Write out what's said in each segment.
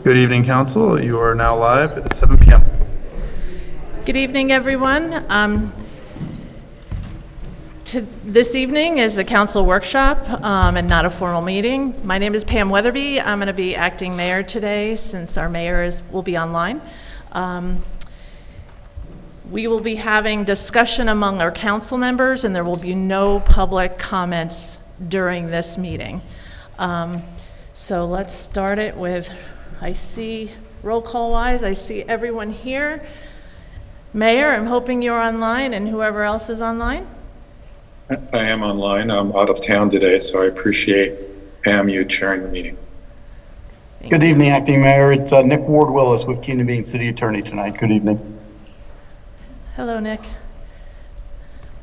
Good evening, Council. You are now live at 7 p.m. Good evening, everyone. This evening is a council workshop and not a formal meeting. My name is Pam Weatherby. I'm going to be acting mayor today since our mayor will be online. We will be having discussion among our council members, and there will be no public comments during this meeting. So let's start it with, I see roll call wise, I see everyone here. Mayor, I'm hoping you're online and whoever else is online. I am online. I'm out of town today, so I appreciate Pam, you chairing the meeting. Good evening, Acting Mayor. It's Nick Ward Willis with Keenan being City Attorney tonight. Good evening. Hello, Nick.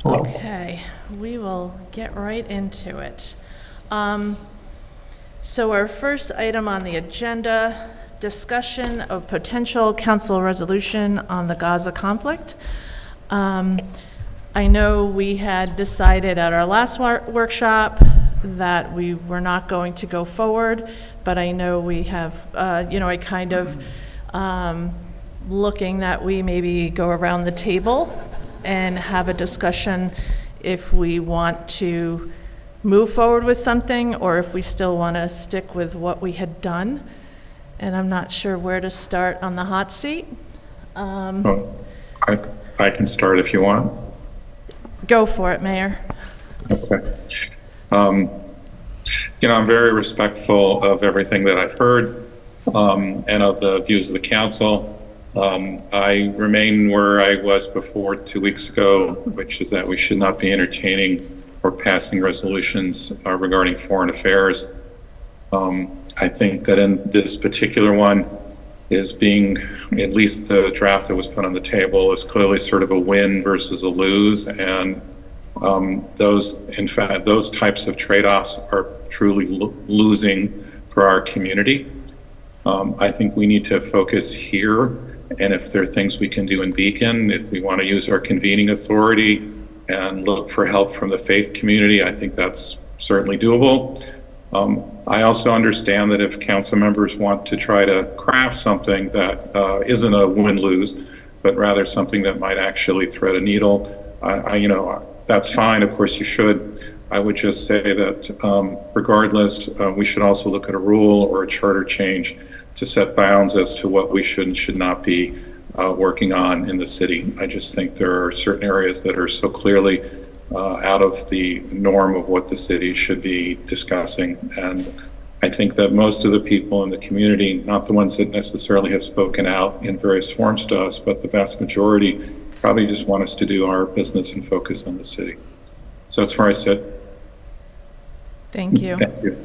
Hello. Okay, we will get right into it. So our first item on the agenda, discussion of potential council resolution on the Gaza conflict. I know we had decided at our last workshop that we were not going to go forward, but I know we have, I kind of looking that we maybe go around the table and have a discussion if we want to move forward with something or if we still want to stick with what we had done. And I'm not sure where to start on the hot seat. I can start if you want. Go for it, Mayor. Okay. I'm very respectful of everything that I've heard and of the views of the council. I remain where I was before 2 weeks ago, which is that we should not be entertaining or passing resolutions regarding foreign affairs. I think that in this particular one is being, at least the draft that was put on the table is clearly sort of a win versus a lose. And those types of trade-offs are truly losing for our community. I think we need to focus here. And if there are things we can do in Beacon, if we want to use our convening authority and look for help from the faith community, I think that's certainly doable. I also understand that if council members want to try to craft something that isn't a win-lose, but rather something that might actually thread a needle, that's fine. Of course, you should. I would just say that regardless, we should also look at a rule or a charter change to set bounds as to what we should and should not be working on in the city. I just think there are certain areas that are so clearly out of the norm of what the city should be discussing. And I think that most of the people in the community, not the ones that necessarily have spoken out in various forms to us, but the vast majority probably just want us to do our business and focus on the city. So that's where I sit. Thank you. Thank you.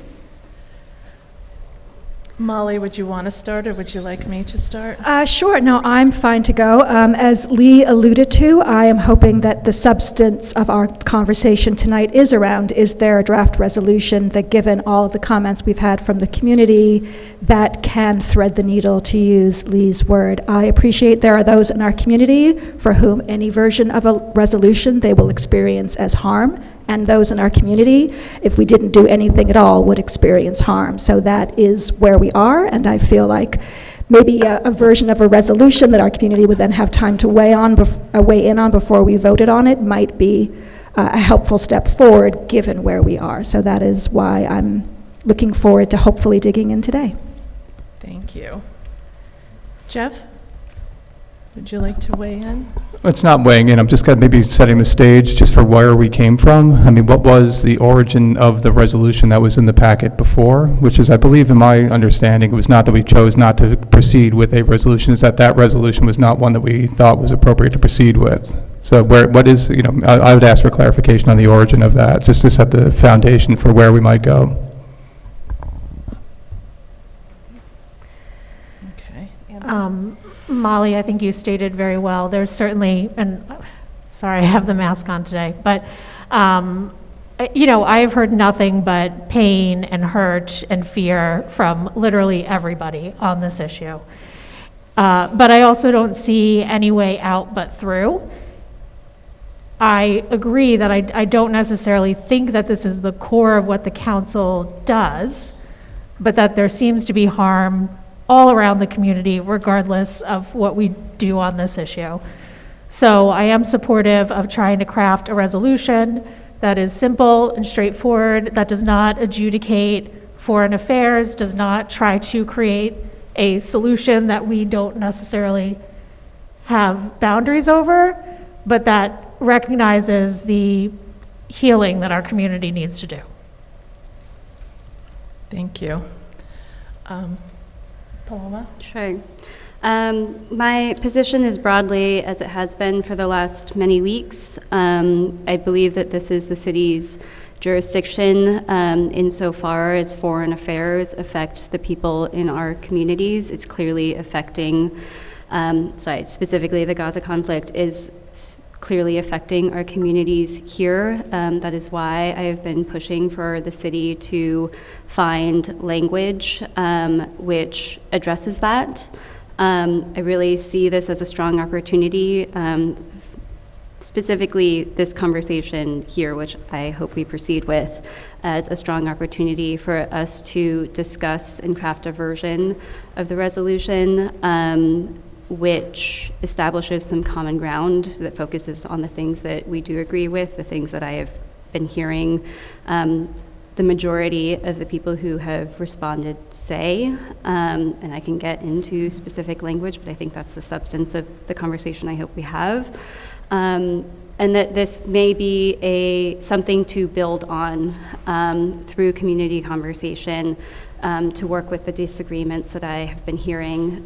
Molly, would you want to start or would you like me to start? Sure. No, I'm fine to go. As Lee alluded to, I am hoping that the substance of our conversation tonight is around, is there a draft resolution that, given all of the comments we've had from the community, that can thread the needle, to use Lee's word. I appreciate there are those in our community for whom any version of a resolution they will experience as harm, and those in our community, if we didn't do anything at all, would experience harm. So that is where we are, and I feel like maybe a version of a resolution that our community would then have time to weigh in on before we voted on it might be a helpful step forward given where we are. So that is why I'm looking forward to hopefully digging in today. Thank you. Jeff, would you like to weigh in? It's not weighing in. I'm just maybe setting the stage just for where we came from. I mean, what was the origin of the resolution that was in the packet before? Which is, I believe, in my understanding, it was not that we chose not to proceed with a resolution. It's that resolution was not one that we thought was appropriate to proceed with. So what is, I would ask for clarification on the origin of that, just to set the foundation for where we might go. Okay. Molly, I think you stated very well. There's certainly, and sorry, I have the mask on today, but I've heard nothing but pain and hurt and fear from literally everybody on this issue. But I also don't see any way out but through. I agree that I don't necessarily think that this is the core of what the council does, but that there seems to be harm all around the community, regardless of what we do on this issue. So I am supportive of trying to craft a resolution that is simple and straightforward, that does not adjudicate foreign affairs, does not try to create a solution that we don't necessarily have boundaries over, but that recognizes the healing that our community needs to do. Thank you. Paloma? Sure. My position is broadly as it has been for the last many weeks. I believe that this is the city's jurisdiction insofar as foreign affairs affects the people in our communities. It's clearly affecting, specifically the Gaza conflict is clearly affecting our communities here. That is why I have been pushing for the city to find language which addresses that. I really see this as a strong opportunity, specifically this conversation here, which I hope we proceed with, as a strong opportunity for us to discuss and craft a version of the resolution which establishes some common ground that focuses on the things that we do agree with, the things that I have been hearing the majority of the people who have responded say, and I can get into specific language, but I think that's the substance of the conversation I hope we have. And that this may be something to build on through community conversation to work with the disagreements that I have been hearing.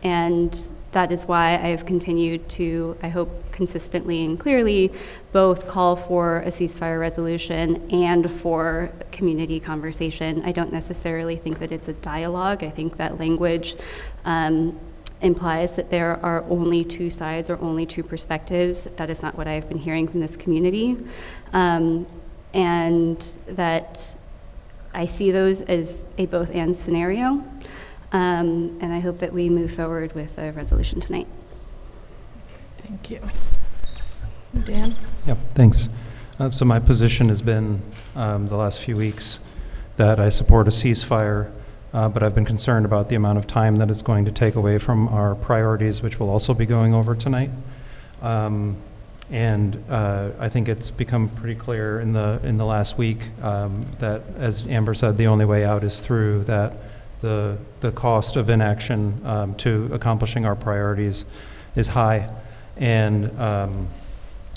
And that is why I have continued to, I hope, consistently and clearly both call for a ceasefire resolution and for community conversation. I don't necessarily think that it's a dialogue. I think that language implies that there are only two sides or only two perspectives. That is not what I've been hearing from this community. And that I see those as a both and scenario. And I hope that we move forward with a resolution tonight. Thank you. Dan? Yep, thanks. So my position has been the last few weeks that I support a ceasefire, but I've been concerned about the amount of time that it's going to take away from our priorities, which we'll also be going over tonight. And I think it's become pretty clear in the last week that, as Amber said, the only way out is through that. The cost of inaction to accomplishing our priorities is high, and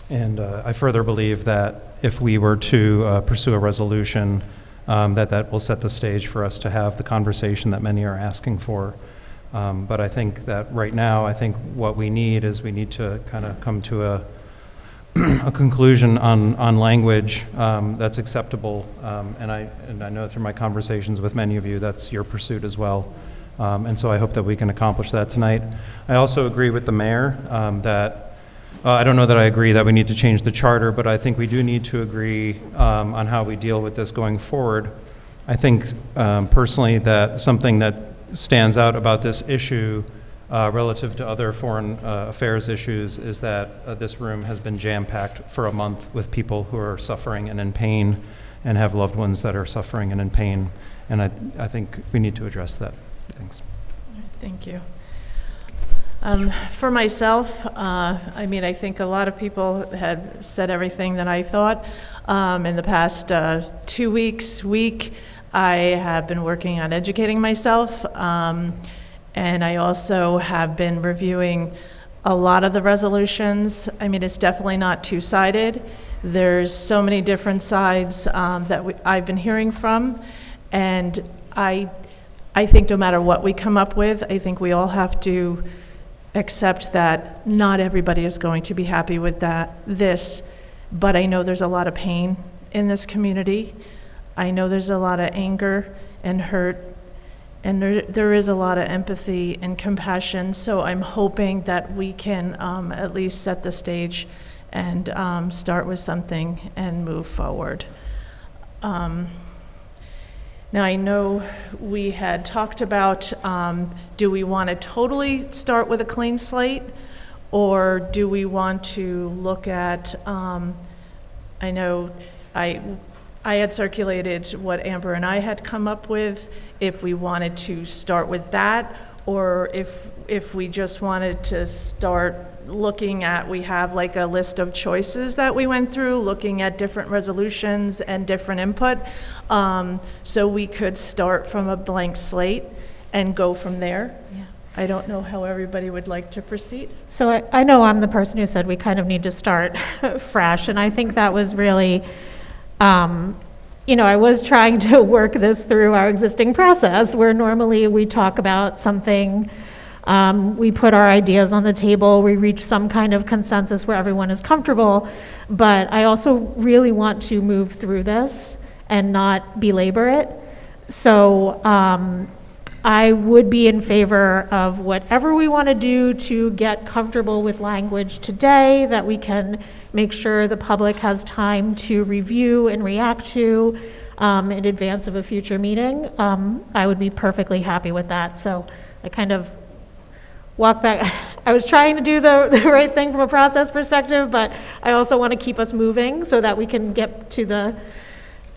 I further believe that if we were to pursue a resolution, that will set the stage for us to have the conversation that many are asking for. But I think that right now, I think what we need is we need to kind of come to a conclusion on language that's acceptable, and I know through my conversations with many of you that's your pursuit as well, and so I hope that we can accomplish that tonight. I also agree with the mayor that I don't know that I agree that we need to change the charter, but I think we do need to agree on how we deal with this going forward. I think personally that something that stands out about this issue relative to other foreign affairs issues is that this room has been jam-packed for a month with people who are suffering and in pain and have loved ones that are suffering and in pain. And I think we need to address that. Thanks. Thank you. For myself, I mean, I think a lot of people had said everything that I thought. In the past 2 week, I have been working on educating myself. And I also have been reviewing a lot of the resolutions. I mean, it's definitely not two-sided. There's so many different sides that I've been hearing from. And I think no matter what we come up with, I think we all have to accept that not everybody is going to be happy with this. But I know there's a lot of pain in this community. I know there's a lot of anger and hurt. And there is a lot of empathy and compassion, so I'm hoping that we can at least set the stage and start with something and move forward. Now, I know we had talked about, do we want to totally start with a clean slate, or do we want to look at, I know I had circulated what Amber and I had come up with, if we wanted to start with that, or if we just wanted to start looking at, we have like a list of choices that we went through, looking at different resolutions and different input. So we could start from a blank slate and go from there. Yeah. I don't know how everybody would like to proceed. So I know I'm the person who said we kind of need to start fresh, and I think that was really, I was trying to work this through our existing process, where normally we talk about something, we put our ideas on the table, we reach some kind of consensus where everyone is comfortable, but I also really want to move through this and not belabor it. So I would be in favor of whatever we want to do to get comfortable with language today that we can make sure the public has time to review and react to in advance of a future meeting. I would be perfectly happy with that. So I kind of walk back. I was trying to do the right thing from a process perspective, but I also want to keep us moving so that we can get to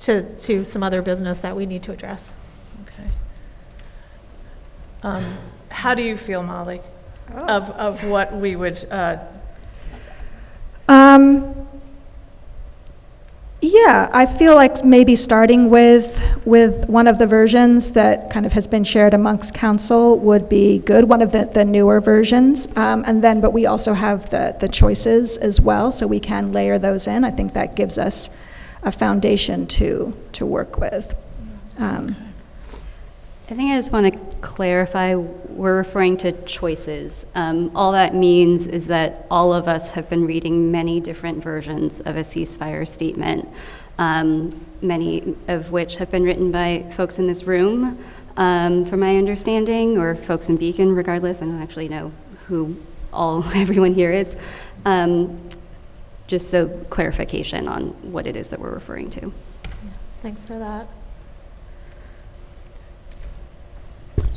to some other business that we need to address. Okay. How do you feel, Molly, of what we would, Yeah, I feel like maybe starting with one of the versions that kind of has been shared amongst council would be good, one of the newer versions. And then, but we also have the choices as well, so we can layer those in. I think that gives us a foundation to work with. I think I just want to clarify, we're referring to choices. All that means is that all of us have been reading many different versions of a ceasefire statement, many of which have been written by folks in this room, from my understanding, or folks in Beacon, regardless. I don't actually know who everyone here is. Just so clarification on what it is that we're referring to. Thanks for that.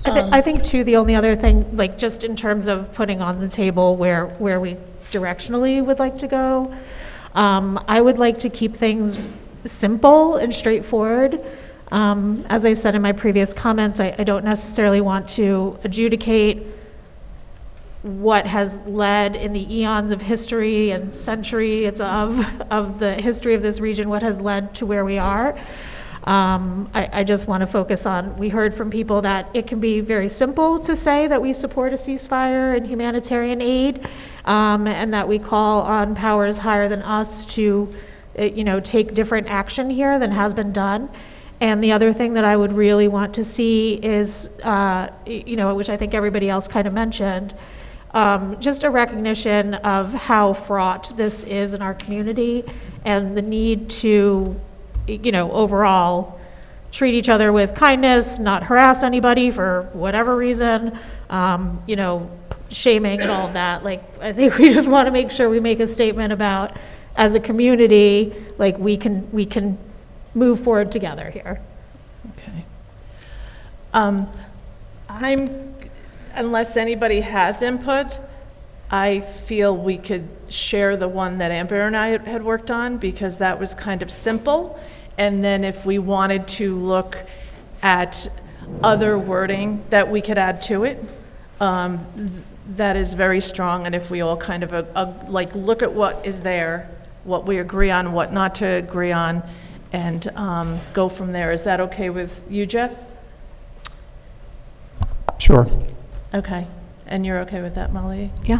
I think too, the only other thing, like just in terms of putting on the table where we directionally would like to go, I would like to keep things simple and straightforward. As I said in my previous comments, I don't necessarily want to adjudicate what has led in the eons of history and centuries of the history of this region, what has led to where we are. I just want to focus on, we heard from people that it can be very simple to say that we support a ceasefire and humanitarian aid, and that we call on powers higher than us to, take different action here than has been done. And the other thing that I would really want to see is, which I think everybody else kind of mentioned, just a recognition of how fraught this is in our community and the need to, overall treat each other with kindness, not harass anybody for whatever reason, shaming and all of that. Like, I think we just want to make sure we make a statement about, as a community, like we can move forward together here. Okay. Unless anybody has input, I feel we could share the one that Amber and I had worked on, because that was kind of simple. And then if we wanted to look at other wording that we could add to it, that is very strong. And if we all kind of look at what is there, what we agree on, what not to agree on, and go from there. Is that okay with you, Jeff? Sure. Okay. And you're okay with that, Molly? Yeah.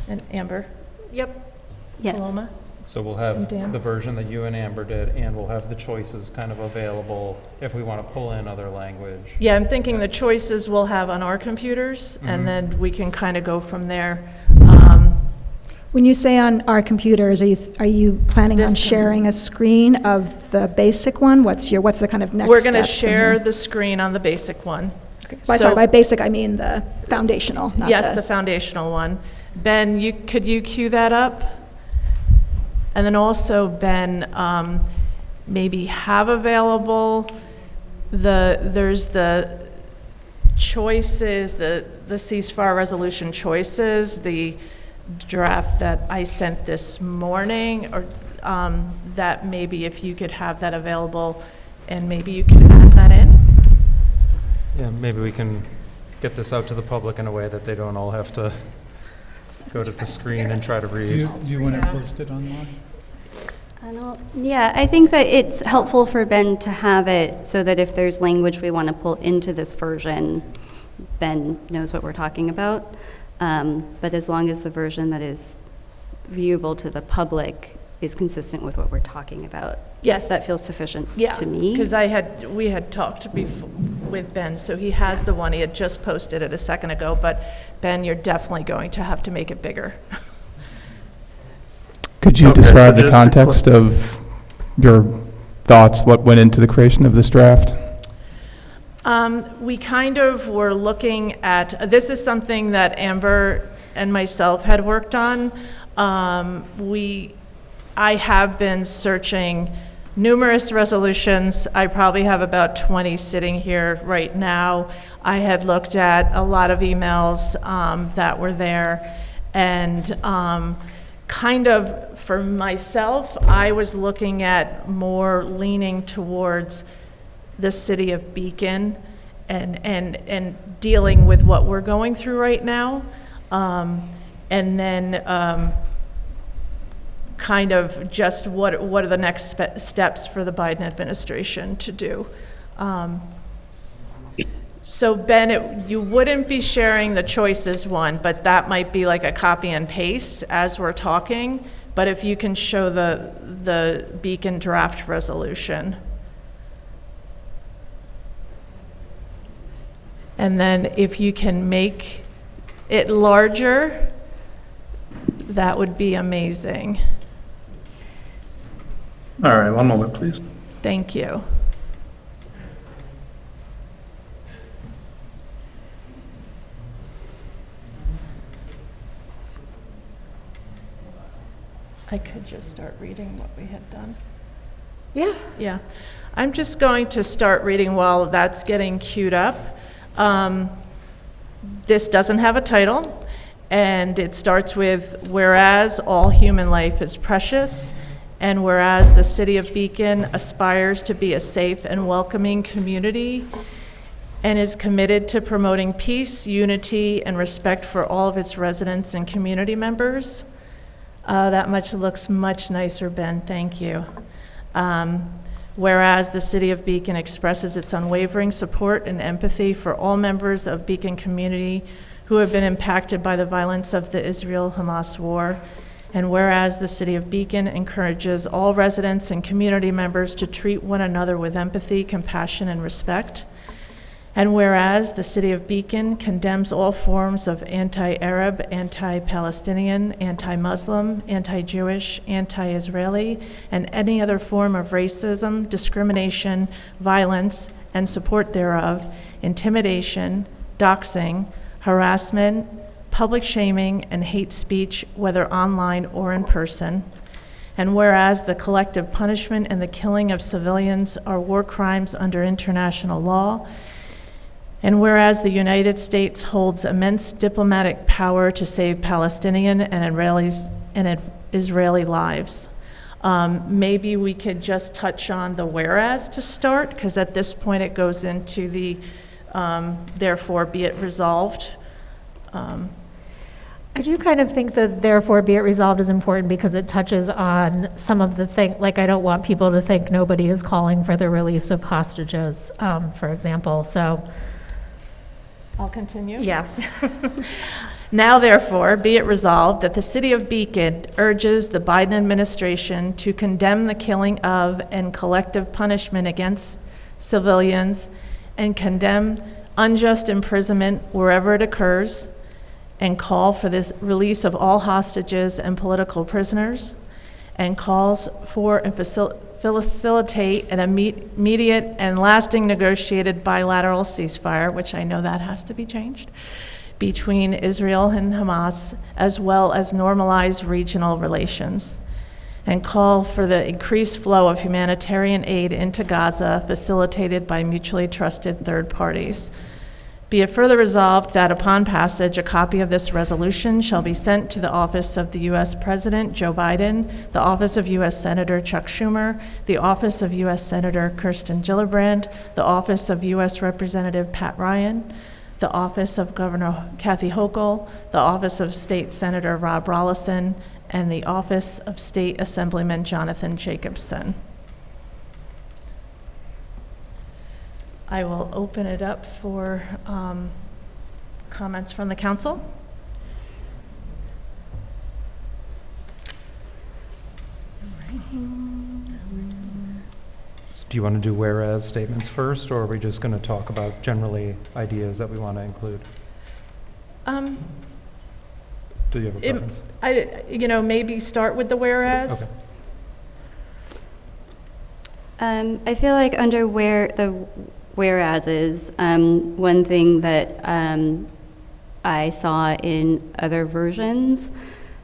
And Amber? Yep. Yes. Paloma? So we'll And have Dan? the version that you and Amber did, and we'll have the choices kind of available if we want to pull in other language. Yeah, I'm thinking the choices we'll have on our computers, and then we can kind of go from there. When you say on our computers, are you planning on This- sharing a screen of the basic one? What's the kind of next We're going to steps from share here? the screen on the basic one. By, so- sorry, by basic, I mean the foundational, not Yes, the foundational one. Ben, could you cue that up? And then also, Ben, maybe have available there's the choices, the ceasefire resolution choices, the draft that I sent this morning, or that maybe if you could have that available, and maybe you can add that in. Yeah, maybe we can get this out to the public in a way that they don't all have to go to the screen and try to read. Do you want to post it online? Yeah, I think that it's helpful for Ben to have it so that if there's language we want to pull into this version, Ben knows what we're talking about. But as long as the version that is viewable to the public is consistent with what we're talking about. Yes. That feels sufficient Yeah, to me. because we had talked with Ben, so he has the one, he had just posted it a second ago, but Ben, you're definitely going to have to make it bigger. Could you Okay, so describe the just to context of your thoughts, what went into the creation of this draft? We kind of were looking at, this is something that Amber and myself had worked on. I have been searching numerous resolutions. I probably have about 20 sitting here right now. I had looked at a lot of emails that were there, and kind of for myself, I was looking at more leaning towards the city of Beacon and dealing with what we're going through right now. And then kind of just what are the next steps for the Biden administration to do. So Ben, you wouldn't be sharing the choices one, but that might be like a copy and paste as we're talking. But if you can show the Beacon draft resolution. And then if you can make it larger, that would be amazing. All right, one moment, please. Thank you. I could just start reading what we had done. Yeah. Yeah. I'm just going to start reading while that's getting queued up. This doesn't have a title, and it starts with, whereas all human life is precious, and whereas the city of Beacon aspires to be a safe and welcoming community and is committed to promoting peace, unity, and respect for all of its residents and community members. That much looks much nicer, Ben, thank you. Whereas the city of Beacon expresses its unwavering support and empathy for all members of Beacon community who have been impacted by the violence of the Israel-Hamas war. And whereas the city of Beacon encourages all residents and community members to treat one another with empathy, compassion, and respect. And whereas the city of Beacon condemns all forms of anti-Arab, anti-Palestinian, anti-Muslim, anti-Jewish, anti-Israeli, and any other form of racism, discrimination, violence, and support thereof, intimidation, doxing, harassment, public shaming, and hate speech, whether online or in person. And whereas the collective punishment and the killing of civilians are war crimes under international law, and whereas the United States holds immense diplomatic power to save Palestinian and Israeli lives. Maybe we could just touch on the whereas to start, because at this point it goes into the therefore be it resolved. I do kind of think that therefore be it resolved is important because it touches on some of the things, like I don't want people to think nobody is calling for the release of hostages, for example, so. I'll continue? Yes. Now, therefore, be it resolved that the city of Beacon urges the Biden administration to condemn the killing of and collective punishment against civilians and condemn unjust imprisonment wherever it occurs and call for this release of all hostages and political prisoners and calls for and facilitate an immediate and lasting negotiated bilateral ceasefire, which I know that has to be changed, between Israel and Hamas, as well as normalize regional relations, and call for the increased flow of humanitarian aid into Gaza facilitated by mutually trusted third parties. Be it further resolved that upon passage, a copy of this resolution shall be sent to the office of the U.S. President Joe Biden, the office of U.S. Senator Chuck Schumer, the office of U.S. Senator Kirsten Gillibrand, the office of U.S. Representative Pat Ryan, the office of Governor Kathy Hochul, the office of State Senator Rob Rollison, and the office of State Assemblyman Jonathan Jacobson. I will open it up for comments from the council. Do you want to do whereas statements first, or are we just going to talk about generally ideas that we want to include? Do you have a preference? Maybe start with the whereas. Okay. I feel like under whereases, one thing that I saw in other versions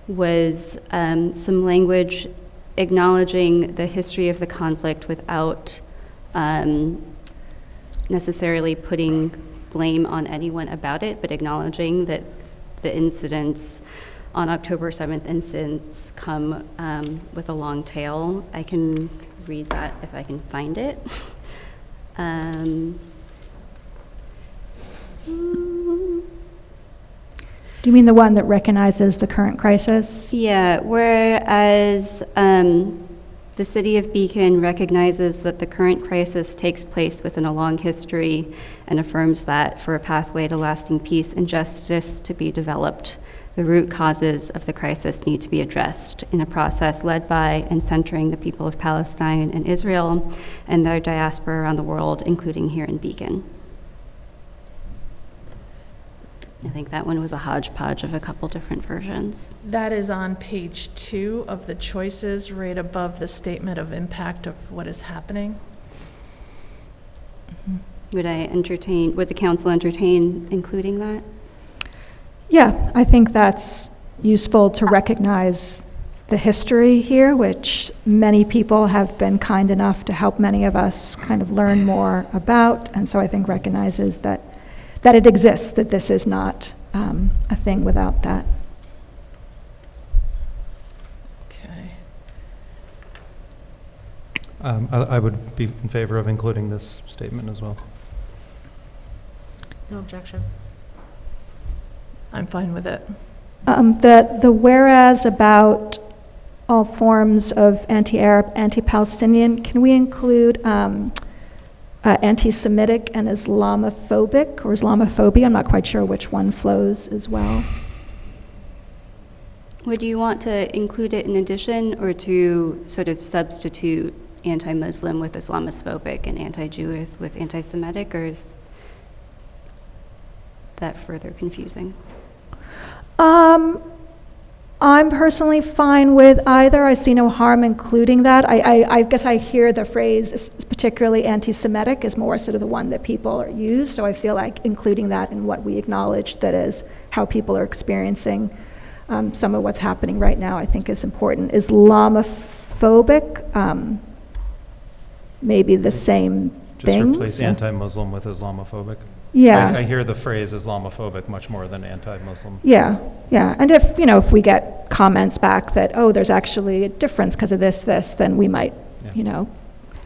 was some language acknowledging the history of the conflict without necessarily putting blame on anyone about it, but acknowledging that the incidents on October 7th incidents come with a long tail. I can read that if I can find it. Do you mean the one that recognizes the current crisis? Yeah, whereas the City of Beacon recognizes that the current crisis takes place within a long history and affirms that for a pathway to lasting peace and justice to be developed, the root causes of the crisis need to be addressed in a process led by and centering the people of Palestine and Israel and their diaspora around the world, including here in Beacon. I think that one was a hodgepodge of a couple different versions. That is on page 2 of the choices, right above the statement of impact of what is happening. Would the council entertain including that? Yeah, I think that's useful to recognize the history here, which many people have been kind enough to help many of us kind of learn more about. And so I think recognizes that it exists, that this is not a thing without that. Okay. I would be in favor of including this statement as well. No objection. I'm fine with it. The whereas about all forms of anti-Arab, anti-Palestinian, can we include anti-Semitic and Islamophobic or Islamophobia? I'm not quite sure which one flows as well. Would you want to include it in addition or to sort of substitute anti-Muslim with Islamophobic and anti-Jewish with anti-Semitic, or is that further confusing? I'm personally fine with either. I see no harm including that. I guess I hear the phrase, particularly anti-Semitic, is more sort of the one that people use, so I feel like including that in what we acknowledge that is how people are experiencing some of what's happening right now, I think is important. Islamophobic, maybe the same thing. Just replace anti-Muslim with Islamophobic. Yeah. I hear the phrase Islamophobic much more than anti-Muslim. Yeah, and if we get comments back that, oh, there's actually a difference because of this, then we might,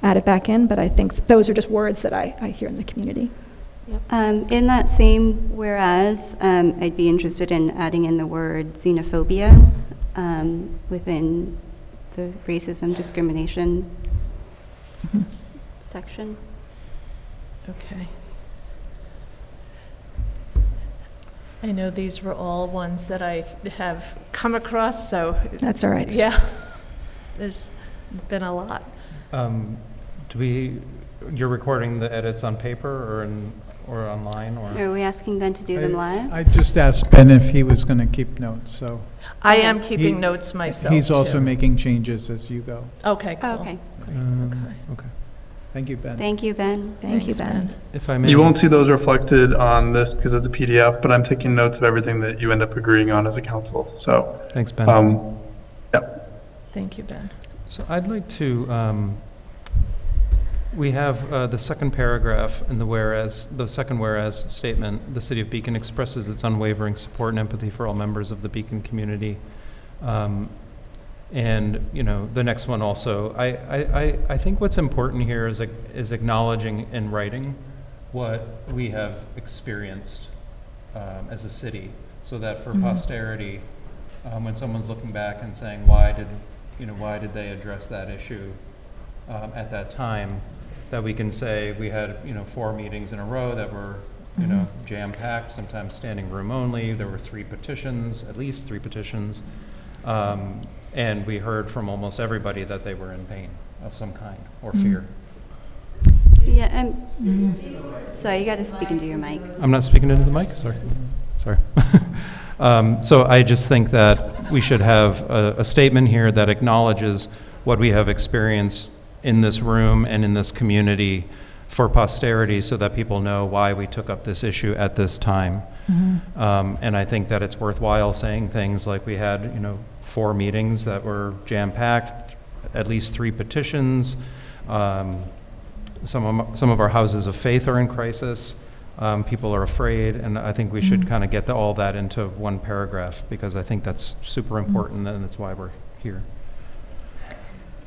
add it back in. But I think those are just words that I hear in the community. In that same whereas, I'd be interested in adding in the word xenophobia within the racism discrimination section. Okay. I know these were all ones that I have come across, so. That's all right. Yeah, there's been a lot. You're recording the edits on paper or online, or? Are we asking Ben to do them live? I just asked Ben if he was going to keep notes, so. I am keeping notes myself, He's also too. making changes as you go. Okay, cool. Oh, okay. Okay. Thank you, Ben. Thank you, Ben. Thank you, Thanks, Ben. If I may. You won't see those reflected on this because it's a PDF, but I'm taking notes of everything that you end up agreeing on as a council. So, Thanks, Ben. yeah. Thank you, Ben. So I'd like to We have the second paragraph in the second whereas statement. The City of Beacon expresses its unwavering support and empathy for all members of the Beacon community. And, you know, the next one also, I think what's important here is acknowledging in writing what we have experienced as a city, so that for posterity, when someone's looking back and saying, why did they address that issue at that time, that we can say we had, 4 meetings in a row that were, jam-packed, sometimes standing room only. There were 3 petitions, at least 3 petitions. And we heard from almost everybody that they were in pain of some kind or fear. Yeah, sorry, you got to speak into your mic. I'm not speaking into the mic? Sorry. So I just think that we should have a statement here that acknowledges what we have experienced in this room and in this community for posterity, so that people know why we took up this issue at this time. And I think that it's worthwhile saying things like we had, 4 meetings that were jam-packed, at least 3 petitions. Some of our houses of faith are in crisis. People are afraid, and I think we should kind of get all that into one paragraph, because I think that's super important, and that's why we're here.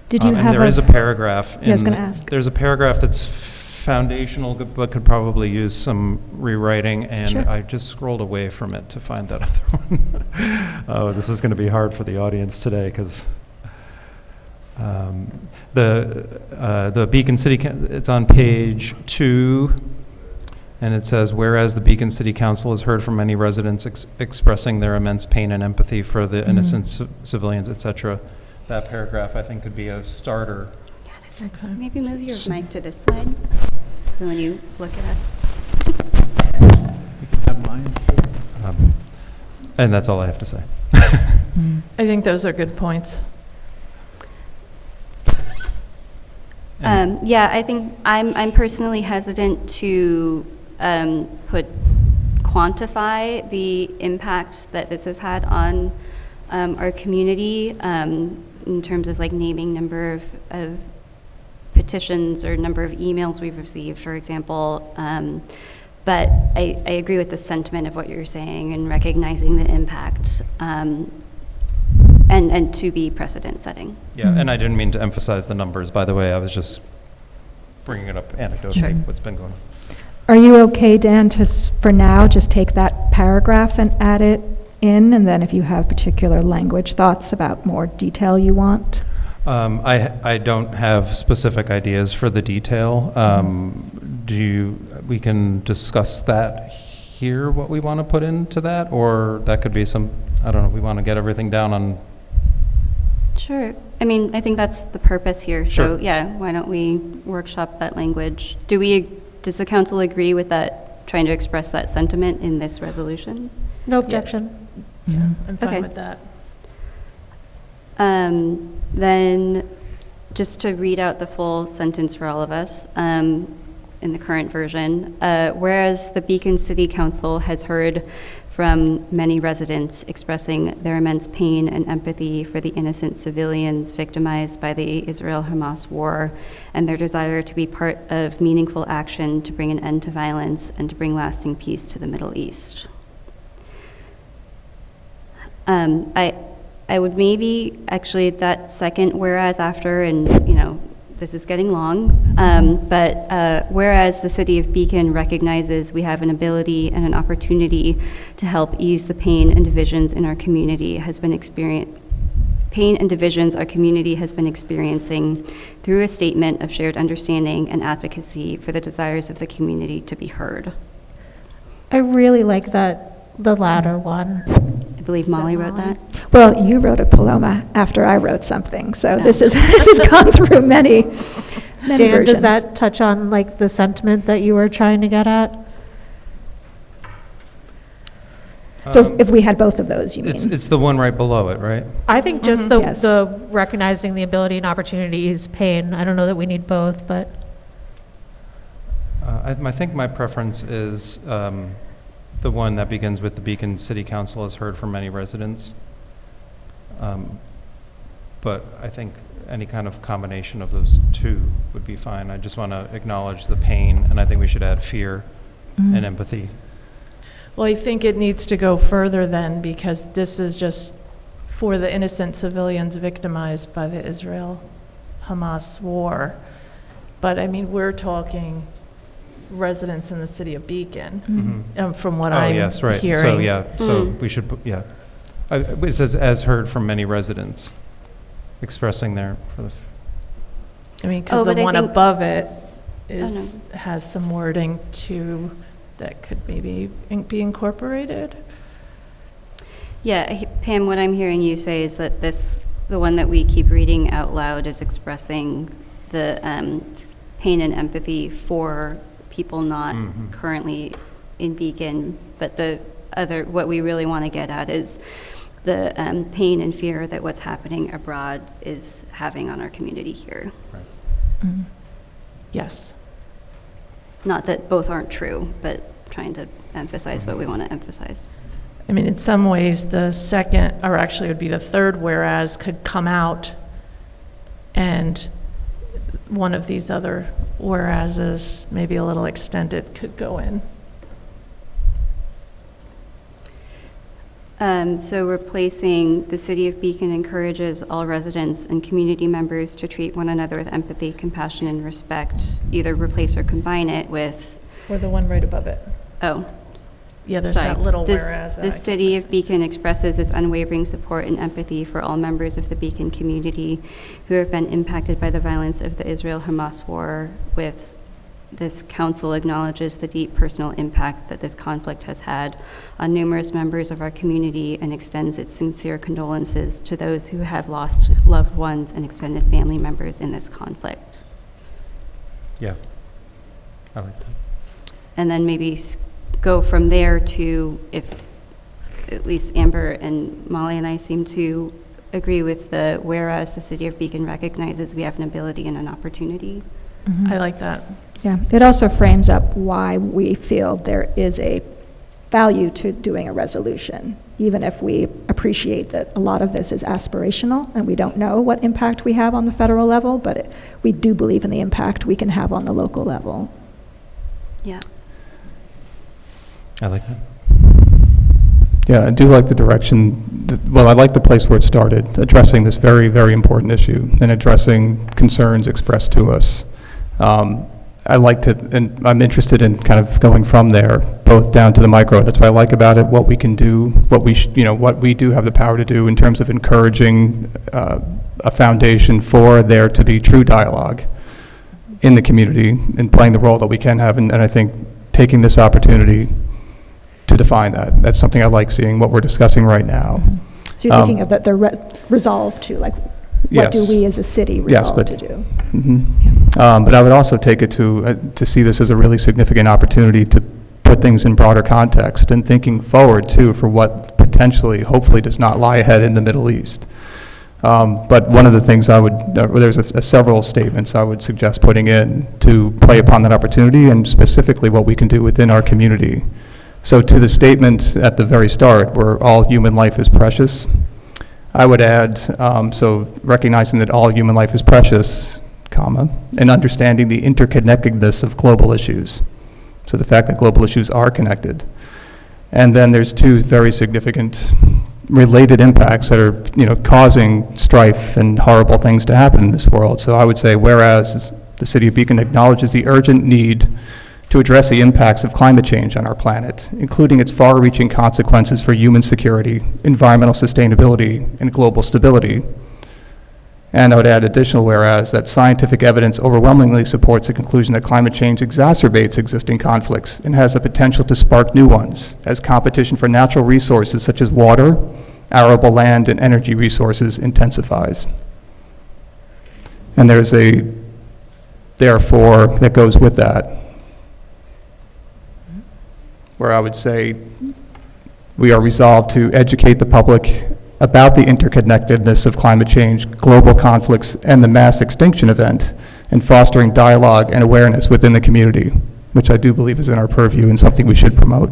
Did you have and there is a paragraph. I was going to ask. There's a paragraph that's foundational, but could probably use some rewriting, and Sure. I just scrolled away from it to find that other one. Oh, this is going to be hard for the audience today, because the Beacon City, it's on page 2, and it says, whereas the Beacon City Council has heard from many residents expressing their immense pain and empathy for the innocent civilians, etc. That paragraph, I think, could be a starter. Okay. Maybe move your mic to this side, so when you look at us. You can have mine. And that's all I have to say. I think those are good points. Yeah, I think I'm personally hesitant to quantify the impact that this has had on our community in terms of like naming number of petitions or number of emails we've received, for example. But I agree with the sentiment of what you're saying and recognizing the impact and to be precedent setting. Yeah, and I didn't mean to emphasize the numbers, by the way. I was just bringing it up anecdotally, what's been going on. Are you okay, Dan, to, for now, just take that paragraph and add it in, and then if you have particular language thoughts about more detail you want? I don't have specific ideas for the detail. We can discuss that here, what we want to put into that, or that could be some, I don't know, we want to get everything down on. Sure. I mean, I think that's the purpose here. Sure. So yeah, why don't we workshop that language? Does the council agree with that, trying to express that sentiment in this resolution? No objection. Yeah, I'm fine Okay. with that. Then, just to read out the full sentence for all of us, in the current version, whereas the Beacon City Council has heard from many residents expressing their immense pain and empathy for the innocent civilians victimized by the Israel-Hamas war, and their desire to be part of meaningful action to bring an end to violence and to bring lasting peace to the Middle East. I would maybe, actually, that second whereas after, and this is getting long, but whereas the City of Beacon recognizes we have an ability and an opportunity to help ease the pain and divisions in our community our community has been experiencing through a statement of shared understanding and advocacy for the desires of the community to be heard. I really like the latter one. I believe Molly wrote that. Well, you wrote it, Paloma, after I wrote something, so this has gone through many Dan, versions. does that touch on like the sentiment that you were trying to get at? So if we had both of those, you mean? It's the one right below it, right? I think just Yes. the recognizing the ability and opportunities, pain. I don't know that we need both, but I think my preference is the one that begins with the Beacon City Council has heard from many residents. But I think any kind of combination of those two would be fine. I just want to acknowledge the pain, and I think we should add fear and empathy. Well, I think it needs to go further then, because this is just for the innocent civilians victimized by the Israel-Hamas war. But, I mean, we're talking residents in the city of Beacon, from what I'm yes, right. hearing. So, yeah, so we should, it says, as heard from many residents expressing their, I mean, because but the I one think- above it has some wording too that could maybe be incorporated. Yeah, Pam, what I'm hearing you say is that the one that we keep reading out loud is expressing the pain and empathy for people not currently in Beacon, but what we really want to get at is the pain and fear that what's happening abroad is having on our community here. Yes. Not that both aren't true, but trying to emphasize what we want to emphasize. I mean, in some ways, the second, or actually it would be the third whereas, could come out, and one of these other whereases, maybe a little extended, could go in. So replacing the City of Beacon encourages all residents and community members to treat one another with empathy, compassion, and respect. Either replace or combine it with, Or the one right above it. Yeah, there's sorry. that little This- whereas. that The I kept City missing. of Beacon expresses its unwavering support and empathy for all members of the Beacon community who have been impacted by the violence of the Israel-Hamas war. With this council acknowledges the deep personal impact that this conflict has had on numerous members of our community and extends its sincere condolences to those who have lost loved ones and extended family members in this conflict. yeah. I like that. And then maybe go from there to, if at least Amber and Molly and I seem to agree with the whereas the City of Beacon recognizes we have an ability and an opportunity. I like that. Yeah, it also frames up why we feel there is a value to doing a resolution, even if we appreciate that a lot of this is aspirational and we don't know what impact we have on the federal level, but we do believe in the impact we can have on the local level. Yeah. I like that. Yeah, I do like the direction, I like the place where it started, addressing this very, very important issue and addressing concerns expressed to us. I like to, and I'm interested in kind of going from there, both down to the micro. That's what I like about it, what we can do, what we do have the power to do in terms of encouraging a foundation for there to be true dialogue in the community and playing the role that we can have. And I think taking this opportunity to define that, that's something I like seeing, what we're discussing right now. So you're thinking of the resolve to, like, what do Yes. we as a city Yes, resolve but- to do? But I would also take it to see this as a really significant opportunity to put things in broader context and thinking forward, too, for what potentially, hopefully, does not lie ahead in the Middle East. But one of the things there's several statements I would suggest putting in to play upon that opportunity and specifically what we can do within our community. So to the statement at the very start, where all human life is precious, I would add, so recognizing that all human life is precious, comma, and understanding the interconnectedness of global issues. So the fact that global issues are connected. And then there's two very significant related impacts that are, causing strife and horrible things to happen in this world. So I would say, whereas the City of Beacon acknowledges the urgent need to address the impacts of climate change on our planet, including its far-reaching consequences for human security, environmental sustainability, and global stability. And I would add additional whereas that scientific evidence overwhelmingly supports the conclusion that climate change exacerbates existing conflicts and has the potential to spark new ones as competition for natural resources such as water, arable land, and energy resources intensifies. And there's a therefore that goes with that, where I would say we are resolved to educate the public about the interconnectedness of climate change, global conflicts, and the mass extinction event, and fostering dialogue and awareness within the community, which I do believe is in our purview and something we should promote.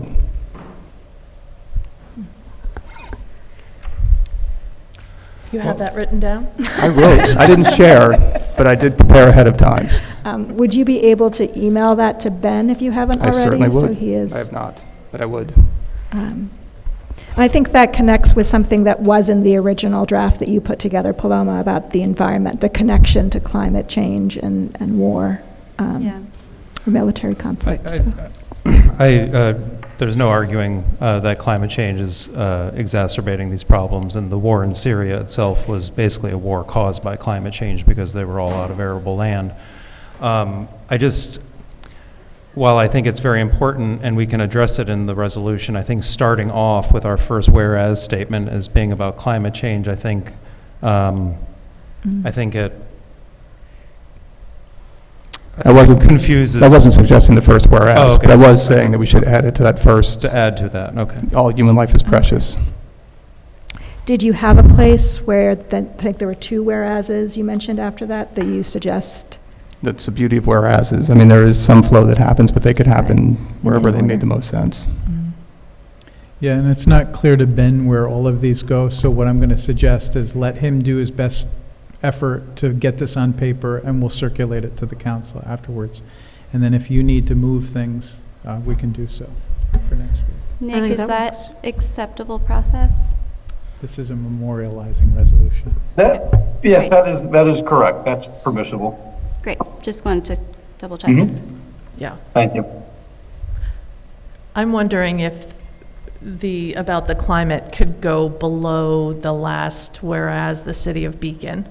You have that written down? I wrote, I didn't share, but I did prepare ahead of time. Would you be able to email that to Ben if you haven't I already? certainly So would. he is. I have not, but I would. I think that connects with something that was in the original draft that you put together, Paloma, about the environment, the connection to climate change and war, Yeah. or military conflict. so. There's no arguing that climate change is exacerbating these problems, and the war in Syria itself was basically a war caused by climate change because they were all out of arable land. While I think it's very important, and we can address it in the resolution, I think starting off with our first whereas statement as being about climate change, I think it I wasn't confuses. I wasn't suggesting the first whereas, Oh, okay. but I was saying that we should add it to that first. To add to that, okay. All human life is precious. Did you have a place where, I think there were 2 whereases you mentioned after that you suggest? That's the beauty of whereases. I mean, there is some flow that happens, but they could happen wherever they made the most sense. Yeah, and it's not clear to Ben where all of these go, so what I'm going to suggest is let him do his best effort to get this on paper, and we'll circulate it to the council afterwards. And then if you need to move things, we can do so for next week. Nick, think is that that acceptable process? This is a memorializing resolution. Yes, that is correct. That's permissible. Great, just wanted to double check. Yeah. Thank you. I'm wondering if about the climate could go below the last whereas the city of Beacon.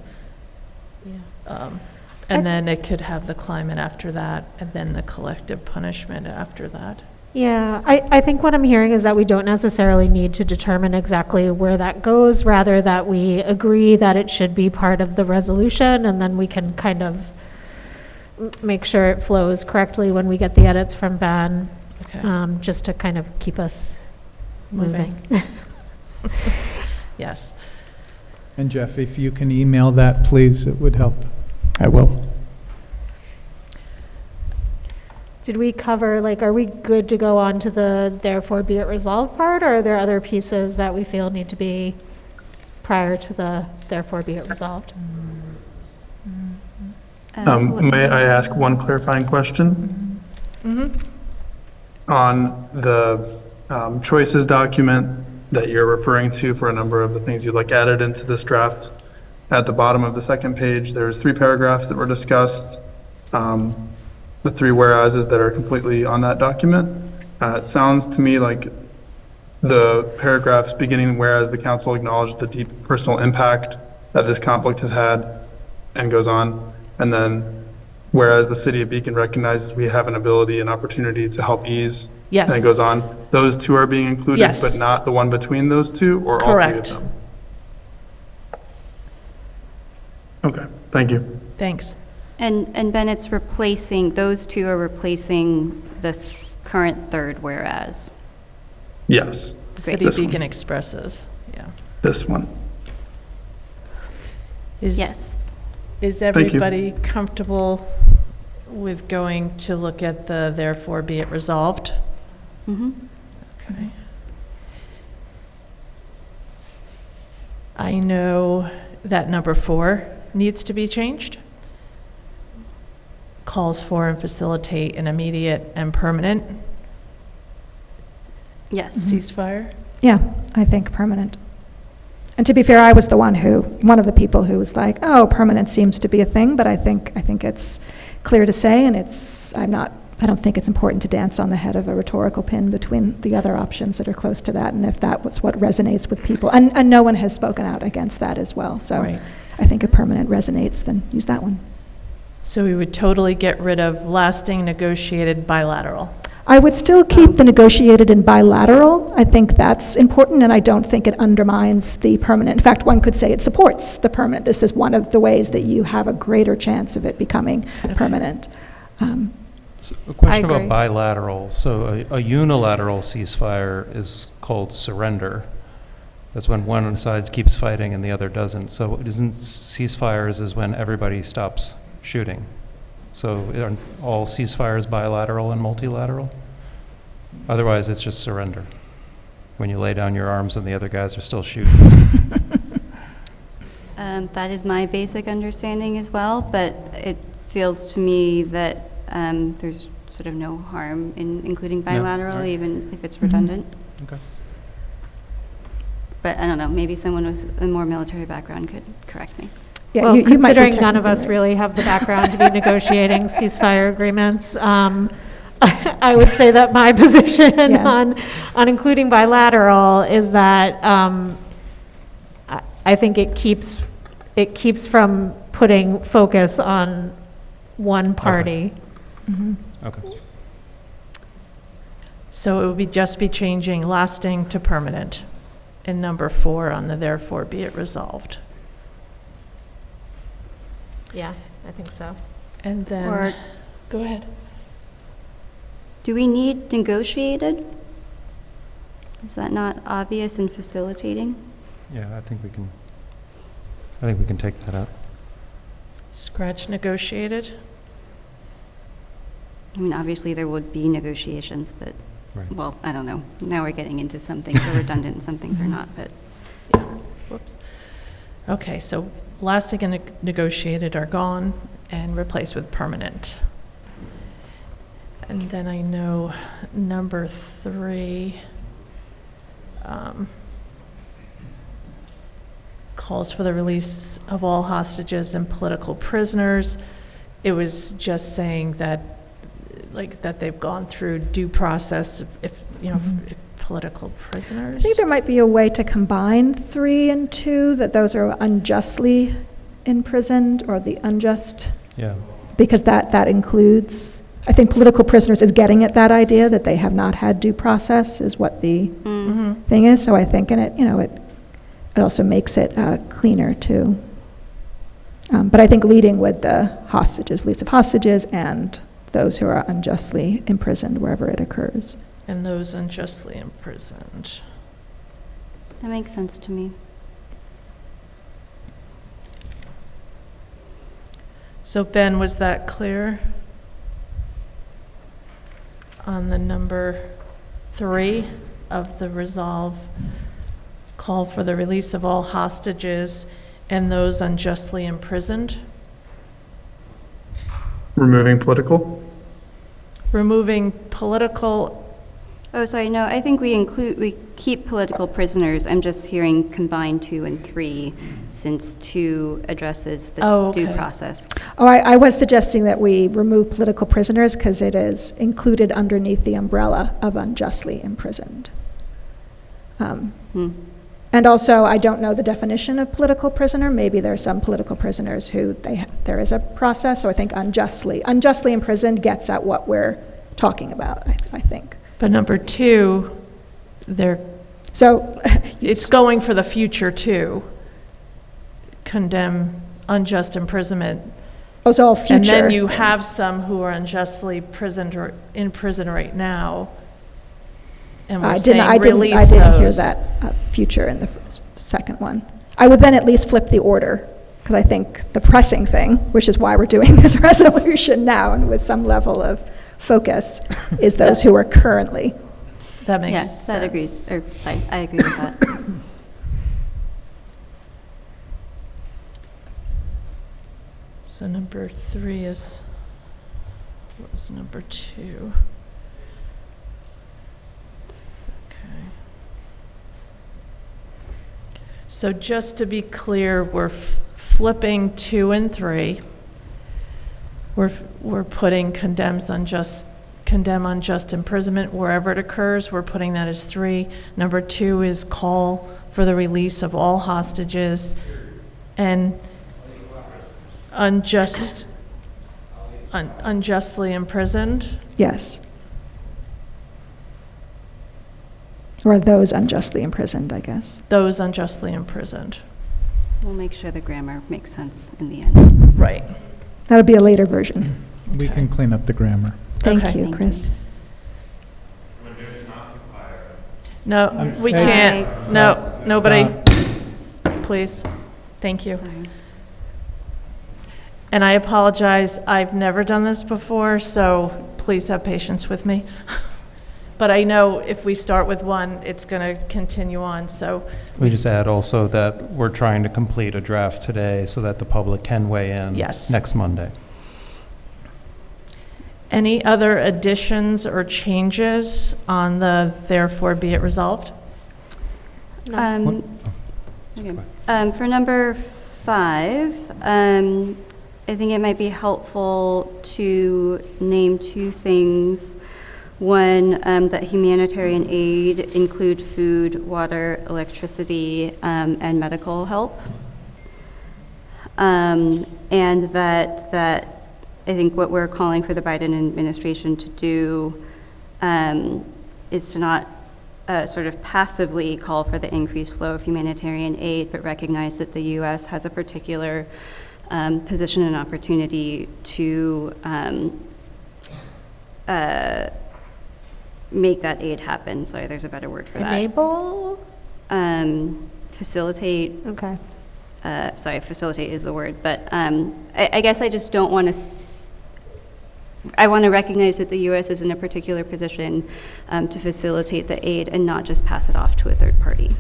And then it could have the climate after that, and then the collective punishment after that. Yeah, I think what I'm hearing is that we don't necessarily need to determine exactly where that goes, rather that we agree that it should be part of the resolution, and then we can kind of make sure it flows correctly when we get the edits from Ben, Okay. just to kind of keep us moving. Yes. And Jeff, if you can email that, please, it would help. I will. Did we cover, are we good to go on to the therefore be it resolved part, or are there other pieces that we feel need to be prior to the therefore be it resolved? May I ask one clarifying question? On the choices document that you're referring to for a number of the things you'd like added into this draft, at the bottom of the second page, there's 3 paragraphs that were discussed. The 3 whereases that are completely on that document. It sounds to me like the paragraphs beginning whereas the council acknowledged the deep personal impact that this conflict has had, and goes on. And then whereas the city of Beacon recognizes we have an ability and opportunity to help ease. Yes. And it goes on. Those 2 are being included, Yes. but not the one between those 2, or all 3 Correct. of them? Okay, thank you. Thanks. And Ben, it's replacing, those 2 are replacing the current third whereas. Yes, The Great. City This of one. Beacon expresses, yeah. this one. Yes. Is you. everybody comfortable with going to look at the therefore be it resolved? Mm-hmm. Okay. I know that number 4 needs to be changed. Calls for and facilitate an immediate and permanent Yes. ceasefire. Yeah, I think permanent. And to be fair, I was one of the people who was like, oh, permanent seems to be a thing, but I think it's clear to say, and I don't think it's important to dance on the head of a rhetorical pin between the other options that are close to that, and if that was what resonates with people. And no one has spoken out against that as well, so Right. I think if permanent resonates, then use that one. So we would totally get rid of lasting negotiated bilateral. I would still keep the negotiated and bilateral. I think that's important, and I don't think it undermines the permanent. In fact, one could say it supports the permanent. This is one of the ways that you have a greater chance of it becoming permanent. So a question agree. about bilateral. So a unilateral ceasefire is called surrender. That's when one side keeps fighting and the other doesn't. So isn't ceasefires is when everybody stops shooting? So are all ceasefires bilateral and multilateral? Otherwise, it's just surrender. When you lay down your arms and the other guys are still shooting. That is my basic understanding as well, but it feels to me that there's sort of no harm in including bilateral, right. even if it's redundant. Okay. But I don't know, maybe someone with a more military background could correct me. Yeah, Well, you might be considering none of technically us right. really have the background to be negotiating ceasefire agreements, I would say that my position Yeah. on including bilateral is that I think it keeps from putting focus on one party. Okay. So it would be just be changing lasting to permanent in number 4 on the therefore be it resolved. Yeah, I think so. And then, Or go ahead. do we need negotiated? Is that not obvious in facilitating? Yeah, I think we can take that out. Scratch negotiated. I mean, obviously, there would be negotiations, but, Right. well, I don't know. Now we're getting into some things are redundant and some things are not, but Yeah, whoops. Okay, so lasting and negotiated are gone and replaced with permanent. And then I know number 3 calls for the release of all hostages and political prisoners. It was just saying that, like, that they've gone through due process if if political prisoners. I think there might be a way to combine 3 and 2, that those are unjustly imprisoned, or the unjust, Yeah. because that includes, I think political prisoners is getting at that idea that they have not had due process is what the Mhm. thing is. So I think, and it also makes it cleaner too. But I think leading with the hostages, release of hostages, and those who are unjustly imprisoned wherever it occurs. And those unjustly imprisoned. that makes sense to me. So Ben, was that clear? On the number 3 of the resolve, call for the release of all hostages and those unjustly imprisoned? Removing political? Removing political, Oh, sorry, no, I think we keep political prisoners. I'm just hearing combine 2 and 3, since 2 addresses the Oh, due okay. process. Oh, I was suggesting that we remove political prisoners because it is included underneath the umbrella of unjustly imprisoned. And also, I don't know the definition of political prisoner. Maybe there are some political prisoners who there is a process. So I think unjustly imprisoned gets at what we're talking about, I think. but number 2, So it's going for the future too. Condemn unjust imprisonment. it's all future. And then you have things. some who are unjustly imprisoned or in prison right now. And we're I saying didn't release hear those. that future in the second one. I would then at least flip the order, because I think the pressing thing, which is why we're doing this resolution now and with some level of focus, is those who are currently. That makes Yes, sense. that agrees, or, sorry, I agree with that. So number 3 is, what was number 2? Okay. So just to be clear, we're flipping 2 and 3. We're putting condemn unjust imprisonment wherever it occurs. We're putting that as 3. Number 2 is call for the release of all hostages and unjustly imprisoned. Yes. Or those unjustly imprisoned, I guess. Those unjustly imprisoned. We'll make sure the grammar makes sense in the end. Right. That'll be a later version. We can clean up the grammar. Thank Okay. you, Thank Chris. No, we Hey. can't. No, nobody. Please. Thank you. Sorry. And I apologize, I've never done this before, so please have patience with me. But I know if we start with one, it's going to continue on, so, We just add also that we're trying to complete a draft today so that the public can weigh in Yes. next Monday. any other additions or changes on the therefore be it resolved? Okay. For number 5, I think it might be helpful to name 2 things. One, that humanitarian aid include food, water, electricity, and medical help. And that I think what we're calling for the Biden administration to do is to not sort of passively call for the increased flow of humanitarian aid, but recognize that the U.S. has a particular position and opportunity to make that aid happen. Sorry, there's a better word for that. Enable? Facilitate. Okay. Sorry, facilitate is the word, but I guess I just don't want to. I want to recognize that the U.S. is in a particular position to facilitate the aid and not just pass it off to a third party.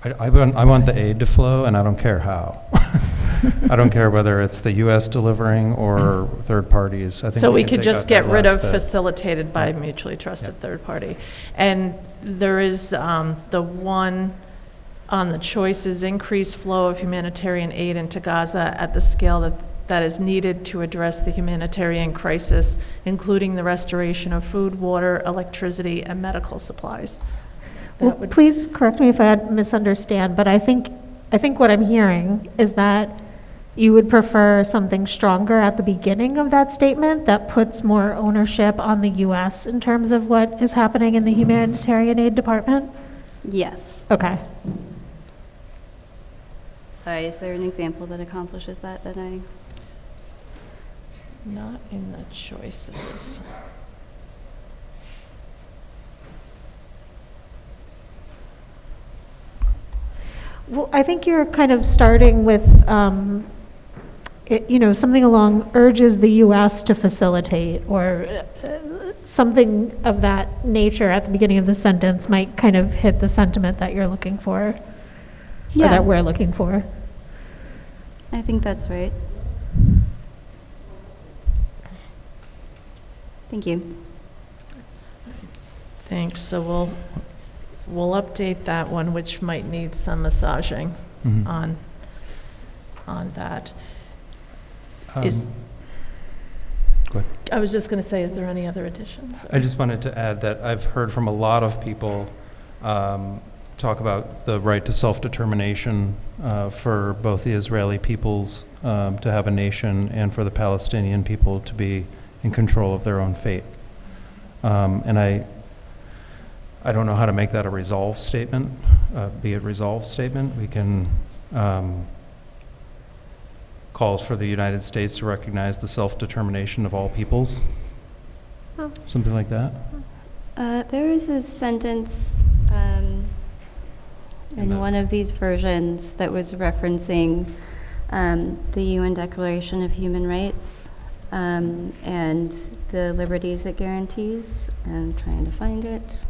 I want the aid to flow, and I don't care how. I don't care whether it's the U.S. delivering or third parties. I think So we can could take just out get that rid last of bit. facilitated by mutually trusted third party. And there is the one on the choices, increased flow of humanitarian aid into Gaza at the scale that is needed to address the humanitarian crisis, including the restoration of food, water, electricity, and medical supplies. Well, That would, please correct me if I misunderstand, but I think what I'm hearing is that you would prefer something stronger at the beginning of that statement that puts more ownership on the U.S. in terms of what is happening in the humanitarian aid department? Yes. Okay. Sorry, is there an example that accomplishes that I? not in the choices. Well, I think you're kind of starting with, something along urges the U.S. to facilitate, or something of that nature at the beginning of the sentence might kind of hit the sentiment that you're looking for, or that we're looking for. I think that's right. Thank you. Thanks, so we'll update that one, which might need some massaging Mhm. on that. Um, Is- Go ahead. I was just going to say, is there any other additions? I just wanted to add that I've heard from a lot of people talk about the right to self-determination for both the Israeli peoples to have a nation and for the Palestinian people to be in control of their own fate. And I don't know how to make that a resolve statement, be a resolve statement. We can calls for the United States to recognize the self-determination of all peoples, something like that. There is a sentence in one of these versions that was referencing the UN Declaration of Human Rights and the liberties it guarantees. I'm trying to find it.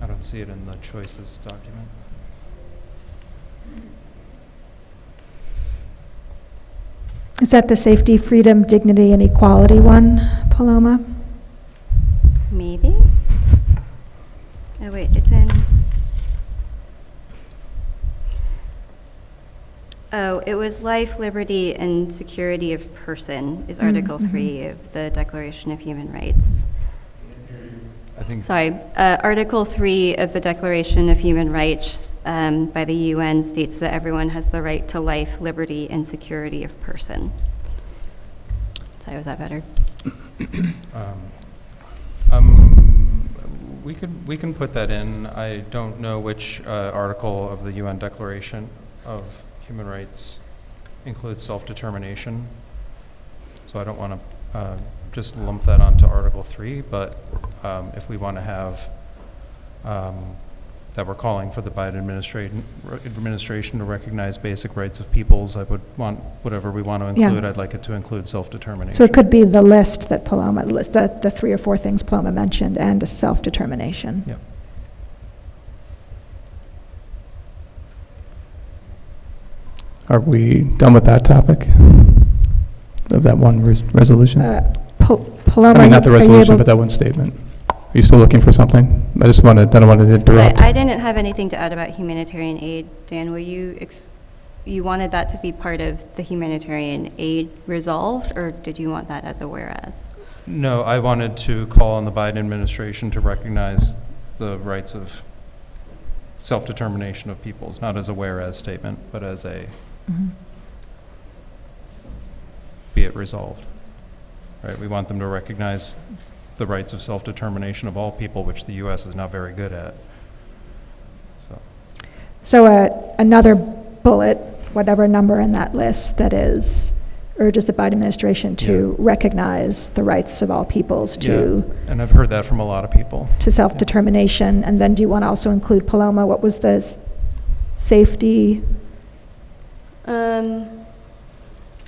I don't see it in the choices document. Is that the safety, freedom, dignity, and equality one, Paloma? Maybe? Oh, wait, it's in. Oh, it was life, liberty, and security of person is Article 3 of the Declaration of Human Rights. I think Sorry, Article 3 of the Declaration of Human Rights by the UN states that everyone has the right to life, liberty, and security of person. Sorry, was that better? we can put that in. I don't know which article of the UN Declaration of Human Rights includes self-determination, so I don't want to just lump that onto Article 3, but if we want to have, that we're calling for the Biden administration to recognize basic rights of peoples, I would want, whatever we want to Yeah. include, I'd like it to include self-determination. So it could be the list that Paloma, the 3 or 4 things Paloma mentioned, and a self-determination. Yep. Are we done with that topic? Of that one resolution? Paloma, I mean, not the are you resolution, able- but that one statement. Are you still looking for something? I don't want to So interrupt. I didn't have anything to add about humanitarian aid. Dan, were you, you wanted that to be part of the humanitarian aid resolved, or did you want that as a whereas? No, I wanted to call on the Biden administration to recognize the rights of self-determination of peoples, not as a whereas statement, but as a be it resolved. Right? We want them to recognize the rights of self-determination of all people, which the U.S. is not very good at. So another bullet, whatever number in that list, that is, urges the Biden administration to recognize the rights of all peoples to And I've heard that from a lot of people. to self-determination. And then do you want to also include, Paloma, what was the safety?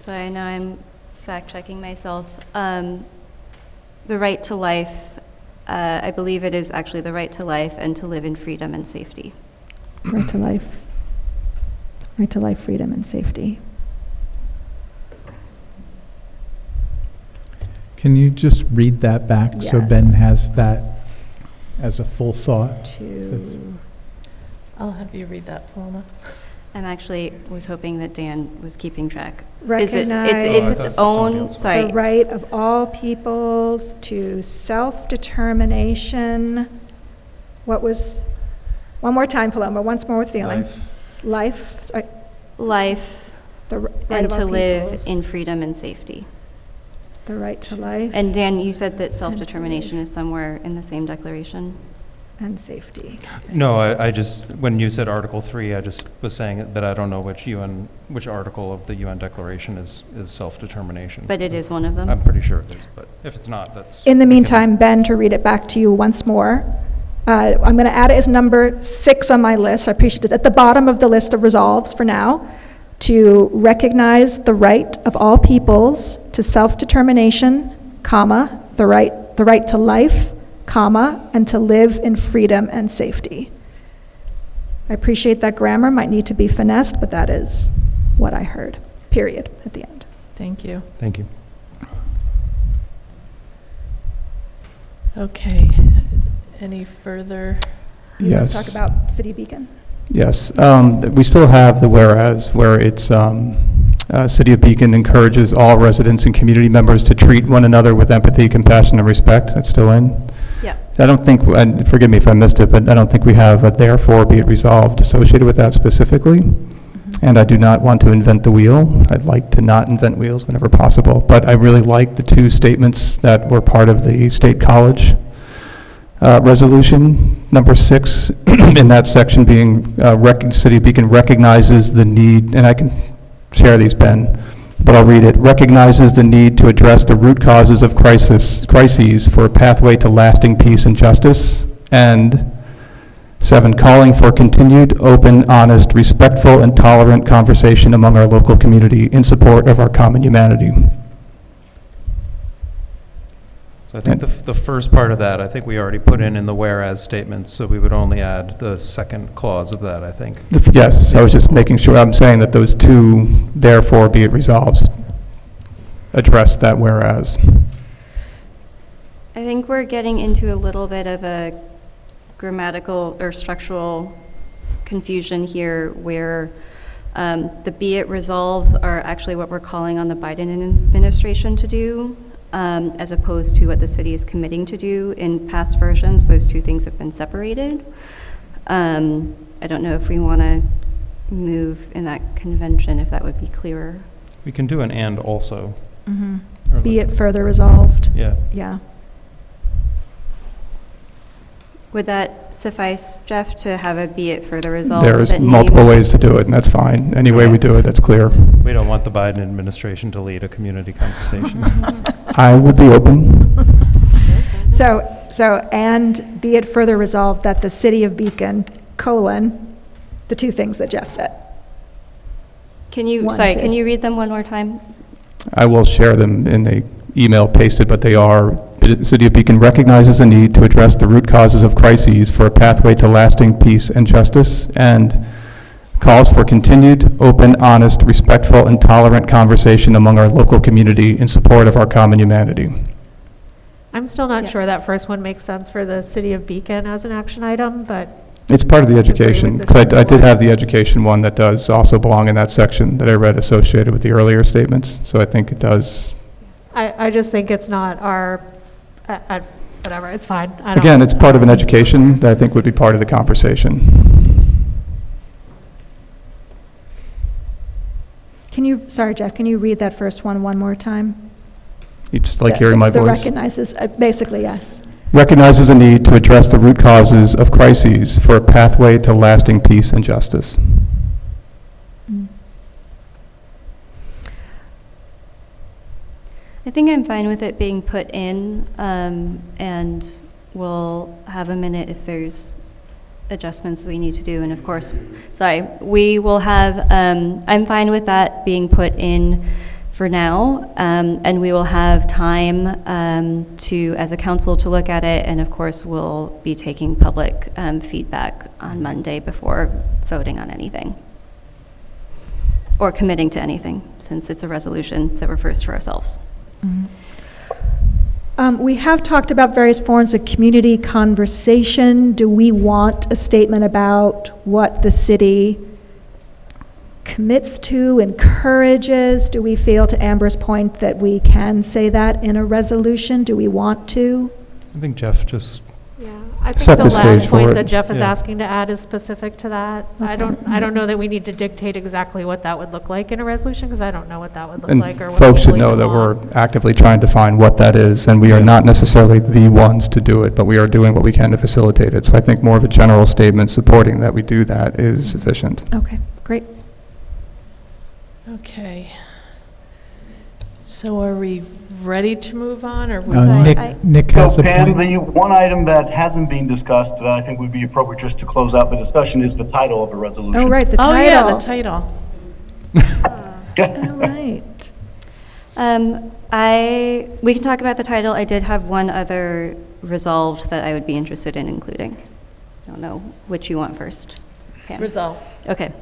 Sorry, now I'm fact-checking myself. The right to life, I believe it is actually the right to life and to live in freedom and safety. Right to life, freedom, and safety. Can you just read that back so Ben Yes. has that as a full thought? I'll have you read that, Paloma. I'm actually was hoping that Dan was keeping track. Recognize It's I its thought somebody own, else was. sorry. the right of all peoples to self-determination. What was, one more time, Paloma, once more with feeling. Life, sorry, Life the right and of to all live peoples. in freedom and safety. The right to life And Dan, you said that self-determination is somewhere in the same declaration? and safety. No, I just, when you said Article 3, I just was saying that I don't know which article of the UN Declaration is self-determination. But it is one of them? I'm pretty sure it is, but if it's not, that's. In the we can- meantime, Ben, to read it back to you once more, I'm going to add it as number 6 on my list. I appreciate it. At the bottom of the list of resolves for now, to recognize the right of all peoples to self-determination, comma, the right to life, comma, and to live in freedom and safety. I appreciate that grammar might need to be finessed, but that is what I heard, period, at the end. Thank you. Thank you. Okay. Any further? You want Yes. to talk about City Beacon? Yes, we still have the whereas, where it's, City of Beacon encourages all residents and community members to treat one another with empathy, compassion, and respect. That's still in? Yeah. I don't think, and forgive me if I missed it, but I don't think we have a therefore be it resolved associated with that specifically. And I do not want to invent the wheel. I'd like to not invent wheels whenever possible. But I really like the 2 statements that were part of the State College resolution. Number 6 in that section being City of Beacon recognizes the need, and I can share these, Ben, but I'll read it. Recognizes the need to address the root causes of crises for a pathway to lasting peace and justice. And 7, calling for continued, open, honest, respectful, and tolerant conversation among our local community in support of our common humanity. So I think the first part of that, I think we already put in the whereas statement, so we would only add the second clause of that, I think. Yes, I was just making sure, I'm saying that those 2, therefore be it resolved, address that whereas. I think we're getting into a little bit of a grammatical or structural confusion here where the be it resolves are actually what we're calling on the Biden administration to do, as opposed to what the city is committing to do. In past versions, those 2 things have been separated. I don't know if we want to move in that convention, if that would be clearer. We can do an and also. Or Be like- it further resolved. Yeah. Yeah. Would that suffice, Jeff, to have a be it further resolved? There's that multiple names- ways to do it, and that's fine. Any way we Okay. do it, that's clear. We don't want the Biden administration to lead a community conversation. I would be open. So So, and be it further resolved that the city of Beacon, the two things that Jeff said. Can you, One, sorry, two. can you read them one more time? I will share them in the email pasted, but they are, the City of Beacon recognizes the need to address the root causes of crises for a pathway to lasting peace and justice, and calls for continued, open, honest, respectful, and tolerant conversation among our local community in support of our common humanity. I'm still not Yeah. sure that first one makes sense for the city of Beacon as an action item, but It's part of the Agree with education, the 'cause I second did one. have the education one that does also belong in that section that I read associated with the earlier statements, so I think it does. I just think it's not our, whatever, it's fine. I don't- Again, it's part of an education that I think would be part of the conversation. Sorry, Jeff, can you read that first one more time? You just like The- hearing my the voice? recognizes, basically, yes. Recognizes the need to address the root causes of crises for a pathway to lasting peace and justice. I think I'm fine with it being put in, and we'll have a minute if there's adjustments we need to do. And of course, sorry, we will have, I'm fine with that being put in for now, and we will have time to, as a council, to look at it. And of course, we'll be taking public feedback on Monday before voting on anything, or committing to anything, since it's a resolution that refers to ourselves. We have talked about various forms of community conversation. Do we want a statement about what the city commits to, encourages? Do we feel, to Amber's point, that we can say that in a resolution? Do we want to? I think Jeff just, Yeah, I think Set the the stage last for point it. that Jeff is Yeah. asking to add is specific to that. I Okay. don't know that we need to dictate exactly what that would look like in a resolution, because I don't know what that would look And like or what folks should legally know that we're belong. actively trying to find what that is, and we are not necessarily the ones to do it, but we are doing what we can to facilitate it. So I think more of a general statement supporting that we do that is sufficient. Okay, great. Okay. So are we ready to move on, or Uh, was Nick has So a Pam, point. the one item that hasn't been discussed that I think would be appropriate just to close out the discussion is the title of the resolution. Oh, right, the Oh, title. yeah, the title. All right. We can talk about the title. I did have one other resolved that I would be interested in including. I don't know which you want first. Pam? Resolve. Okay.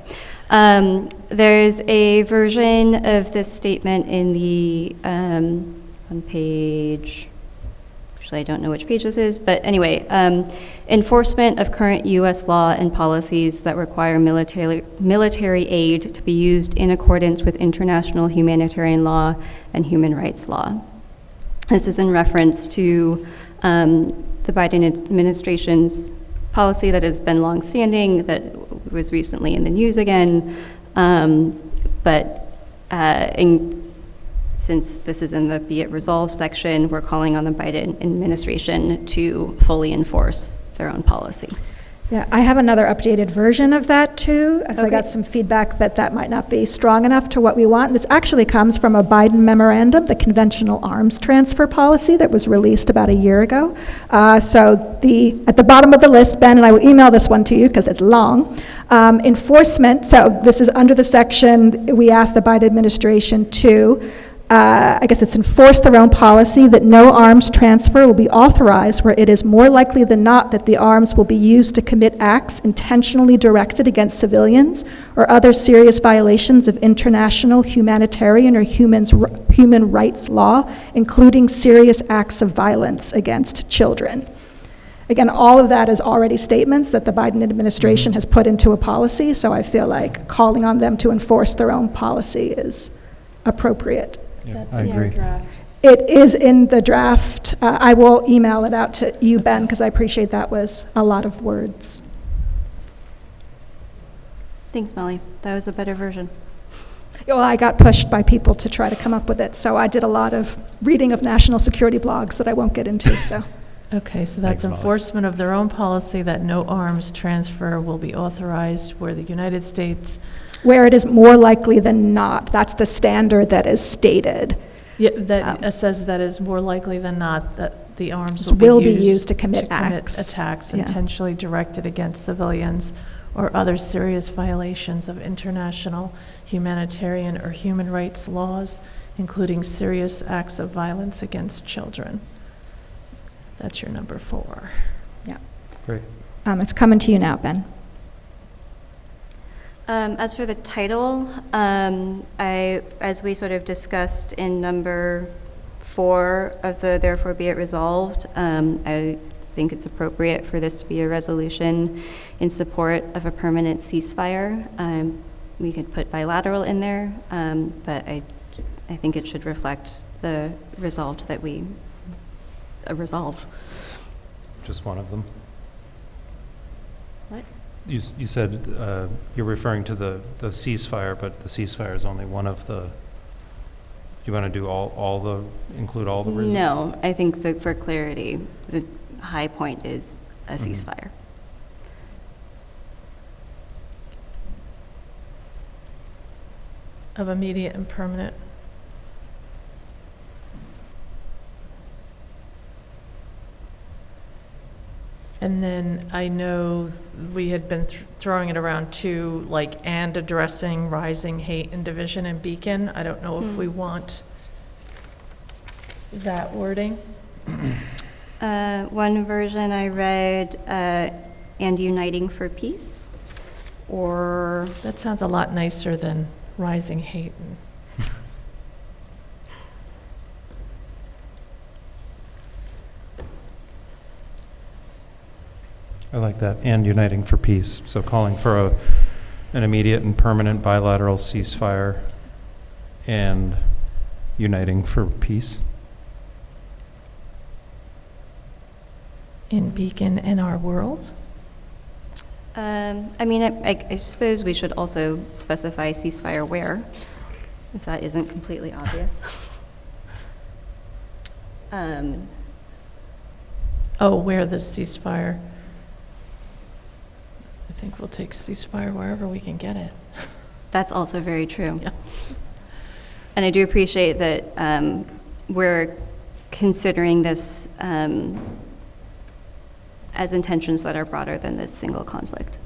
There's a version of this statement in the, on page, actually I don't know which page this is, but anyway, enforcement of current U.S. law and policies that require military aid to be used in accordance with international humanitarian law and human rights law. This is in reference to the Biden administration's policy that has been longstanding, that was recently in the news again, since this is in the Be It Resolved section, we're calling on the Biden administration to fully enforce their own policy. Yeah, I have another updated version of that too, as I Okay. got some feedback that that might not be strong enough to what we want. This actually comes from a Biden memorandum, the conventional arms transfer policy that was released about a year ago. So at the bottom of the list, Ben, and I will email this one to you because it's long, enforcement, so this is under the section, we asked the Biden administration to I guess it's enforce their own policy that no arms transfer will be authorized where it is more likely than not that the arms will be used to commit acts intentionally directed against civilians or other serious violations of international humanitarian or human rights law, including serious acts of violence against children. Again, all of that is already statements that the Biden administration has put into a policy, so I feel like calling on them to enforce their own policy is appropriate. yeah, I agree. It is in the draft. I will email it out to you, Ben, because I appreciate that was a lot of words. Thanks, Molly. That was a better version. Well, I got pushed by people to try to come up with it, so I did a lot of reading of national security blogs that I won't get into, so. Okay, so that's Thanks, Molly. enforcement of their own policy that no arms transfer will be authorized where the United States, Where it is more likely than not, that's the standard that is stated. yeah, that says that is more likely than not that the arms Will be used to commit acts. attacks Yeah. intentionally directed against civilians or other serious violations of international humanitarian or human rights laws, including serious acts of violence against children. That's your number 4. Great. It's coming to you now, Ben. As for the title, as we sort of discussed in number 4 of the therefore be it resolved, I think it's appropriate for this to be a resolution in support of a permanent ceasefire. We could put bilateral in there, but I think it should reflect the resolved that we resolve. Just one of them. What? You said you're referring to the ceasefire, but the ceasefire is only one of the, you want to do include all the reasons? No, I think that for clarity, the high point is a ceasefire. Of immediate and permanent. And then I know we had been throwing it around too, like, and addressing rising hate and division in Beacon. I don't know if we want that wording. One version I read, and uniting for peace, or That sounds a lot nicer than rising hate. I like that, and uniting for peace. So calling for an immediate and permanent bilateral ceasefire and uniting for peace. In Beacon and our world. I mean, I suppose we should also specify ceasefire where, if that isn't completely obvious. Where the ceasefire. I think we'll take ceasefire wherever we can get it. That's also very true. Yeah. And I do appreciate that we're considering this as intentions that are broader than this single conflict.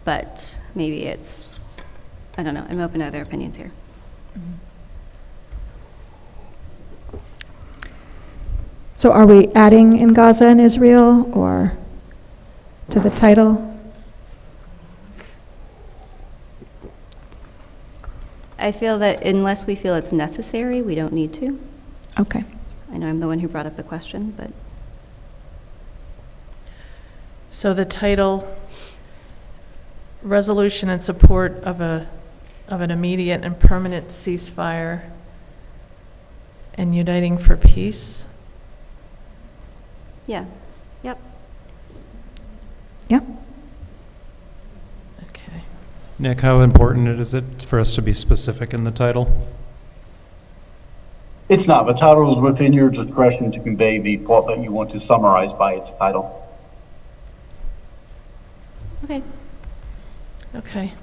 But maybe it's, I don't know, I'm open to other opinions here. So are we adding in Gaza and Israel, or to the title? I feel that unless we feel it's necessary, we don't need to. Okay. I know I'm the one who brought up the question, but So the title, resolution in support of an immediate and permanent ceasefire and uniting for peace. yeah. Yep. Okay. Nick, how important is it for us to be specific in the title? It's not. The title is within your discretion to convey the thought that you want to summarize by its title. Okay. Okay.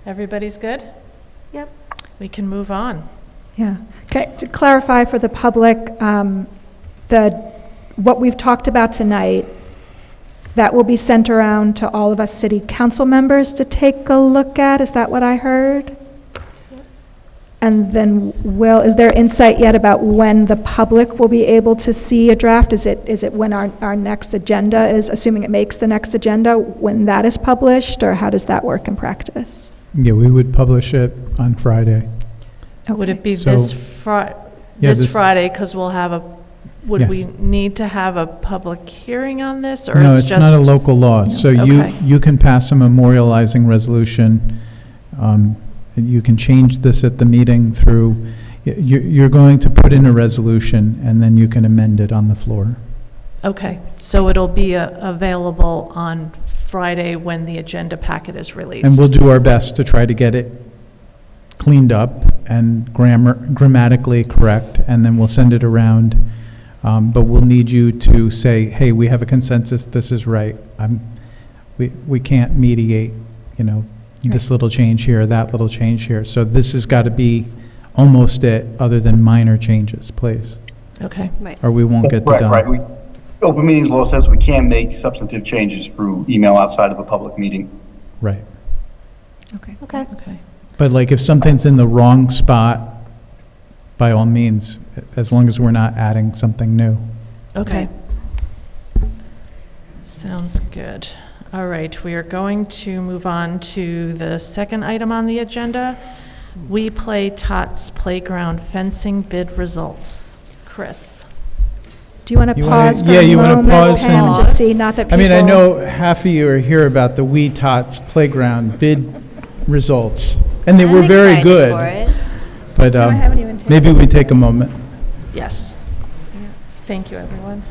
Everybody's good? Yep. We can move on. Yeah. Okay, to clarify for the public, what we've talked about tonight, that will be sent around to all of us city council members to take a look at. Is that what I heard? And then is there insight yet about when the public will be able to see a draft? Is it when our next agenda is, assuming it makes the next agenda, when that is published, or how does that work in practice? Yeah, we would publish it on Friday. Would it be So- this this- Friday, because we'll have would Yes. we need to have a public hearing on this, or No, it's it's just? not a local law, so Okay. you can pass a memorializing resolution. You can change this at the meeting through, you're going to put in a resolution, and then you can amend it on the floor. Okay, so it'll be available on Friday when the agenda packet is released? And we'll do our best to try to get it cleaned up and grammatically correct, and then we'll send it around. But we'll need you to say, hey, we have a consensus, this is right. We can't mediate, this little change here, that little change here. So this has got to be almost it, other than minor changes, please. Okay. Right. or we won't get the Right, done. right. Open meetings law says we can't make substantive changes through email outside of a public meeting. Right. Okay. Okay. Okay. But like if something's in the wrong spot, by all means, as long as we're not adding something new. Okay. Sounds good. All right, we are going to move on to the second item on the agenda. We Play Tots Playground fencing bid results. Chris? Do you want to You wanna- pause for yeah, a you wanna moment, pause Pam, and- and just see, not that I people... mean, I know half of you are here about the Wee Tots Playground bid results, and they were I'm very excited good. for it. But No, I haven't even taken maybe we take a moment. Yes. Thank you, everyone.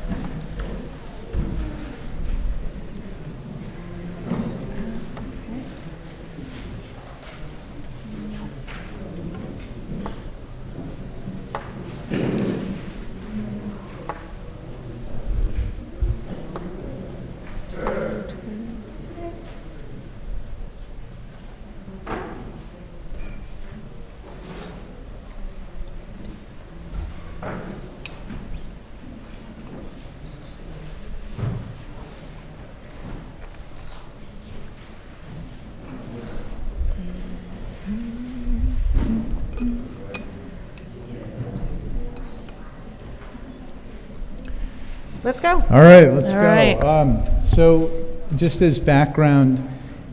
Let's go. All right, let's All go. right. So just as background,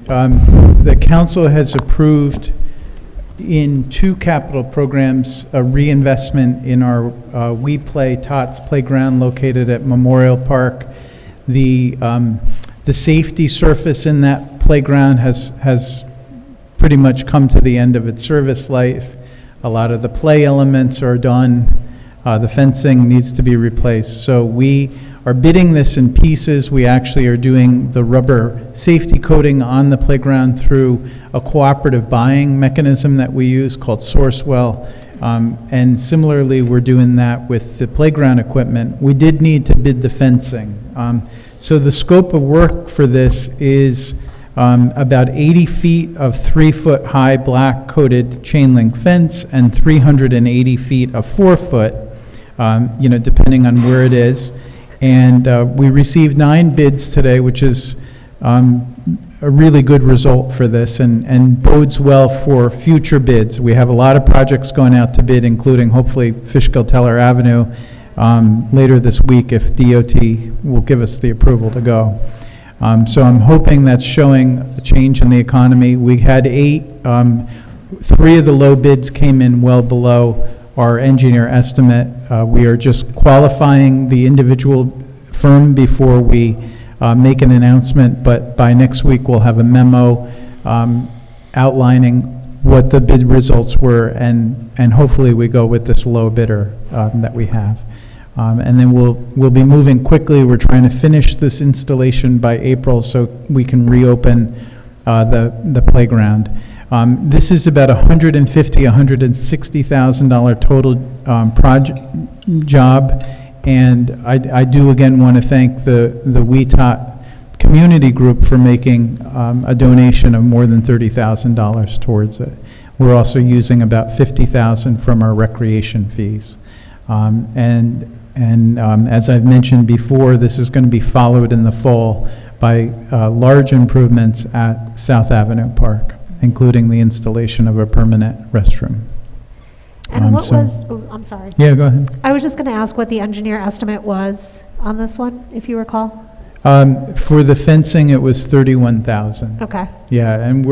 the council has approved in 2 capital programs a reinvestment in our We Play Tots playground located at Memorial Park. The safety surface in that playground has pretty much come to the end of its service life. A lot of the play elements are done. The fencing needs to be replaced. So we are bidding this in pieces. We actually are doing the rubber safety coating on the playground through a cooperative buying mechanism that we use called Sourcewell. And similarly, we're doing that with the playground equipment. We did need to bid the fencing. So the scope of work for this is about 80 feet of 3-foot high black coated chain link fence and 380 feet of 4-foot, depending on where it is. And we received 9 bids today, which is a really good result for this and bodes well for future bids. We have a lot of projects going out to bid, including hopefully Fishkill-Teller Avenue later this week if DOT will give us the approval to go. So I'm hoping that's showing a change in the economy. We had 8, 3 of the low bids came in well below our engineer estimate. We are just qualifying the individual firm before we make an announcement, but by next week we'll have a memo outlining what the bid results were, and hopefully we go with this low bidder that we have. And then we'll be moving quickly. We're trying to finish this installation by April so we can reopen the playground. This is about $150,000 total project job, and I do again want to thank the WeTot community group for making a donation of more than $30,000 towards it. We're also using about $50,000 from our recreation fees. And as I've mentioned before, this is going to be followed in the fall by large improvements at South Avenue Park, including the installation of a permanent restroom. And what so- was, oh, I'm sorry. Yeah, go ahead. I was just going to ask what the engineer estimate was on this one, if you recall? For the fencing, it was $31,000. Okay. Yeah, and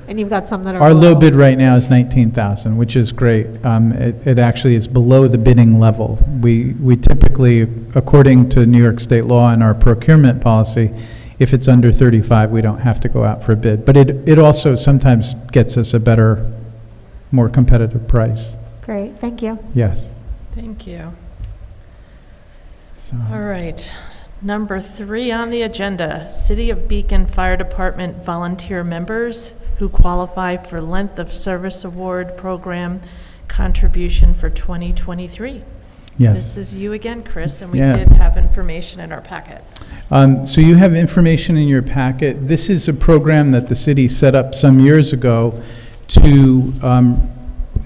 And you've got some that are our low below. bid right now is $19,000, which is great. It actually is below the bidding level. We typically, according to New York State law and our procurement policy, if it's under 35, we don't have to go out for a bid. But it also sometimes gets us a better, more competitive price. Great, thank you. Yes. Thank you. So, All right. Number 3 on the agenda, City of Beacon Fire Department volunteer members who qualify for Length of Service Award Program contribution for 2023. yes. This is you again, Chris, and we Yeah. did have information in our packet. So you have information in your packet. This is a program that the city set up some years ago to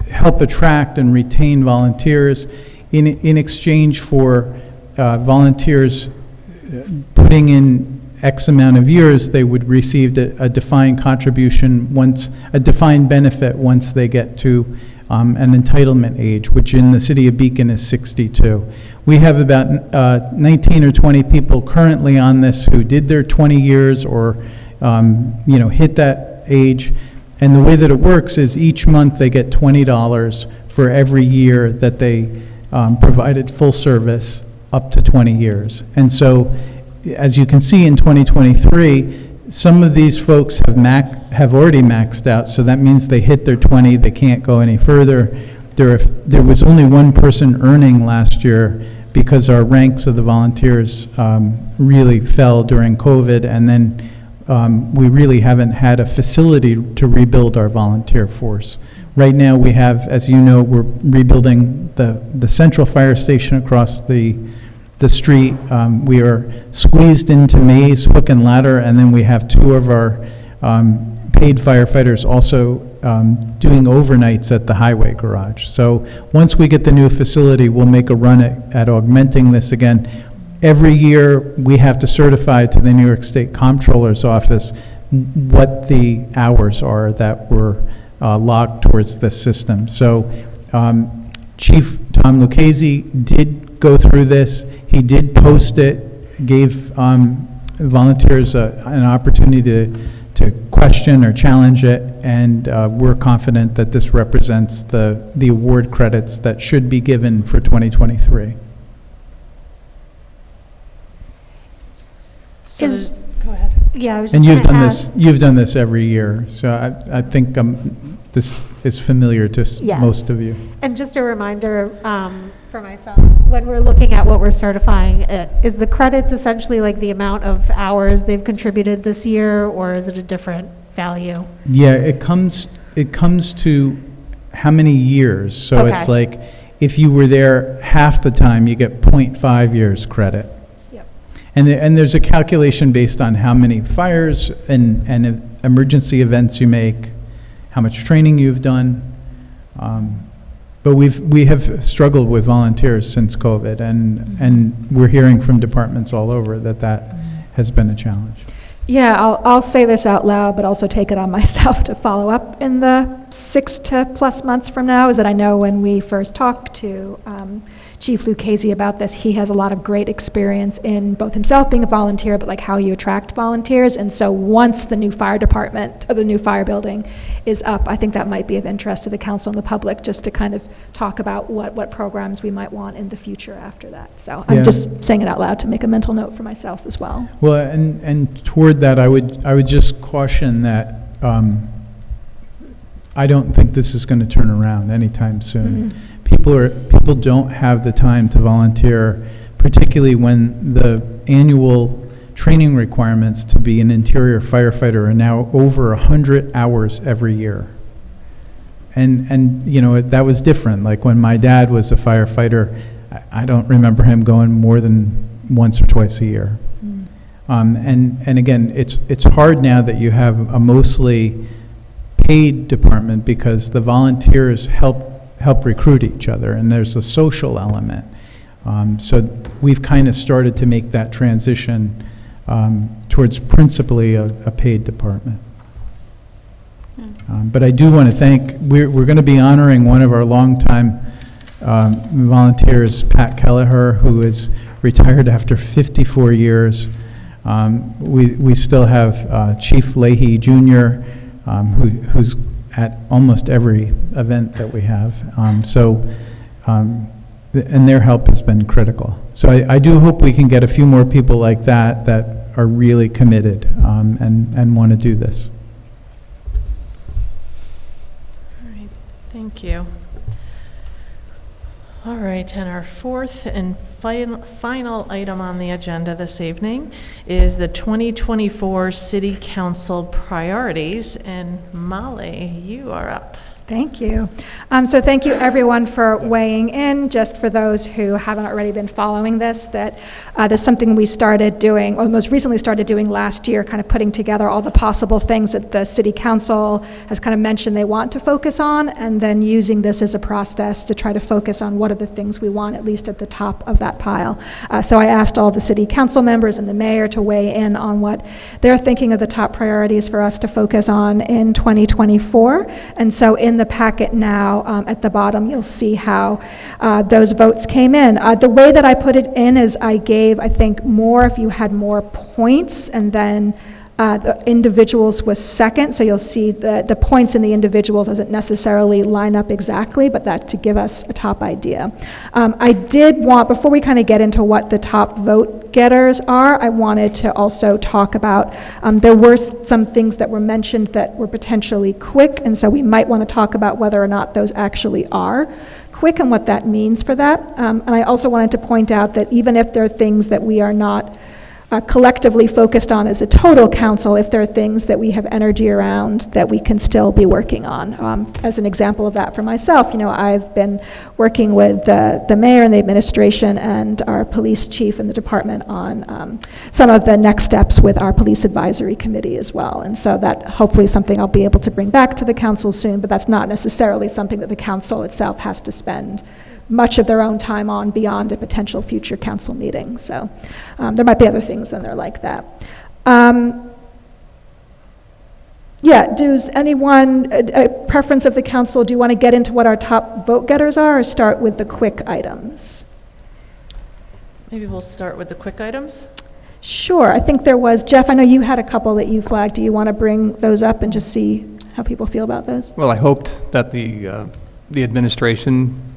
help attract and retain volunteers. in exchange for volunteers putting in X amount of years, they would receive a defined contribution a defined benefit once they get to an entitlement age, which in the city of Beacon is 62. We have about 19 or 20 people currently on this who did their 20 years or, hit that age. And the way that it works is each month they get $20 for every year that they provided full service up to 20 years. And so, as you can see in 2023, some of these folks have already maxed out, so that means they hit their 20, they can't go any further. There was only one person earning last year because our ranks of the volunteers really fell during COVID, and then we really haven't had a facility to rebuild our volunteer force. Right now we have, as you know, we're rebuilding the central fire station across the street. We are squeezed into Maze, Hook and Ladder, and then we have two of our paid firefighters also doing overnights at the highway garage. So once we get the new facility, we'll make a run at augmenting this again. Every year, we have to certify to the New York State Comptroller's Office what the hours are that were logged towards this system. So Chief Tom Lucchese did go through this. He did post it, gave volunteers an opportunity to question or challenge it, and we're confident that this represents the award credits that should be given for 2023. So Is- go ahead. Yeah, I was And just you've gonna done ask- this, you've done this every year, so I think this is familiar to Yes. most of you. And just a reminder for myself, when we're looking at what we're certifying, is the credits essentially like the amount of hours they've contributed this year, or is it a different value? Yeah, it comes to how many years. So it's Okay. like, if you were there half the time, you get 0.5 years credit. Yep. And there's a calculation based on how many fires and emergency events you make, how much training you've done. But we have struggled with volunteers since COVID, and we're hearing from departments all over that has been a challenge. Yeah, I'll say this out loud, but also take it on myself to follow up in the 6 to plus months from now, is that I know when we first talked to Chief Lucchese about this, he has a lot of great experience in both himself being a volunteer, but like how you attract volunteers. And so once the new fire department, or the new fire building is up, I think that might be of interest to the council and the public, just to kind of talk about what programs we might want in the future after that. So Yeah. I'm just saying it out loud to make a mental note for myself as well. Well, and toward that, I would just caution that I don't think this is going to turn around anytime soon. People don't have the time to volunteer, particularly when the annual training requirements to be an interior firefighter are now over 100 hours every year. And that was different. Like when my dad was a firefighter, I don't remember him going more than once or twice a year. And again, it's hard now that you have a mostly paid department, because the volunteers help recruit each other, and there's a social element. So we've kind of started to make that transition towards principally a paid department. But I do want to thank, we're going to be honoring one of our longtime volunteers, Pat Kelleher, who is retired after 54 years. We still have Chief Leahy Jr., who's at almost every event that we have. And their help has been critical. So I do hope we can get a few more people like that are really committed and want to do this. All right, thank you. All right, and our fourth and final item on the agenda this evening is the 2024 City Council priorities, and Molly, you are up. Thank you. So thank you, everyone, for weighing in. Just for those who haven't already been following this, that there's something we started doing, or most recently started doing last year, kind of putting together all the possible things that the city council has kind of mentioned they want to focus on, and then using this as a process to try to focus on what are the things we want, at least at the top of that pile. So I asked all the city council members and the mayor to weigh in on what they're thinking of the top priorities for us to focus on in 2024. And so in the packet now, at the bottom, you'll see how those votes came in. The way that I put it in is I gave, I think, more if you had more points, and then the individuals was second, so you'll see the points in the individuals doesn't necessarily line up exactly, but that to give us a top idea. I did want, before we kind of get into what the top vote getters are, I wanted to also talk about, there were some things that were mentioned that were potentially quick, and so we might want to talk about whether or not those actually are quick and what that means for that. And I also wanted to point out that even if there are things that we are not collectively focused on as a total council, if there are things that we have energy around that we can still be working on. As an example of that for myself, I've been working with the mayor and the administration and our police chief and the department on some of the next steps with our police advisory committee as well. And so that hopefully is something I'll be able to bring back to the council soon, but that's not necessarily something that the council itself has to spend much of their own time on beyond a potential future council meeting. So there might be other things in there like that. Does anyone, a preference of the council, do you want to get into what our top vote getters are, or start with the quick items? Maybe we'll start with the quick items. Sure. I think there was, Jeff, I know you had a couple that you flagged. Do you want to bring those up and just see how people feel about those? Well, I hoped that the administration,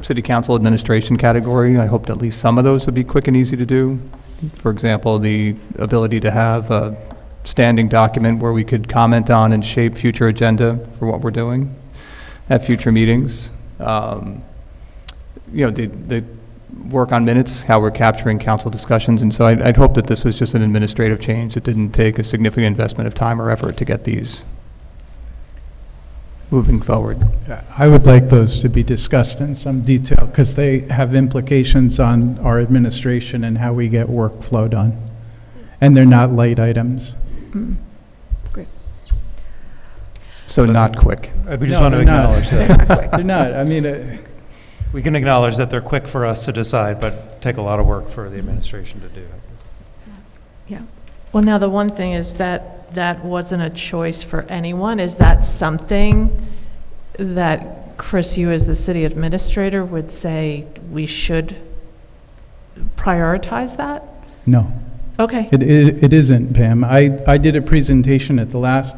city council administration category, I hoped at least some of those would be quick and easy to do. For example, the ability to have a standing document where we could comment on and shape future agenda for what we're doing at future meetings. The work on minutes, how we're capturing council discussions. And so I'd hope that this was just an administrative change that didn't take a significant investment of time or effort to get these moving forward. I would like those to be discussed in some detail because they have implications on our administration and how we get workflow done. And they're not light items. Great. So not quick. We just want to acknowledge that. They're not. I mean, We can acknowledge that they're quick for us to decide, but take a lot of work for the administration to do. Yeah. Well, now the one thing is that wasn't a choice for anyone. Is that something that, Chris, you as the city administrator would say we should prioritize that? no. Okay. It isn't, Pam. I did a presentation at the last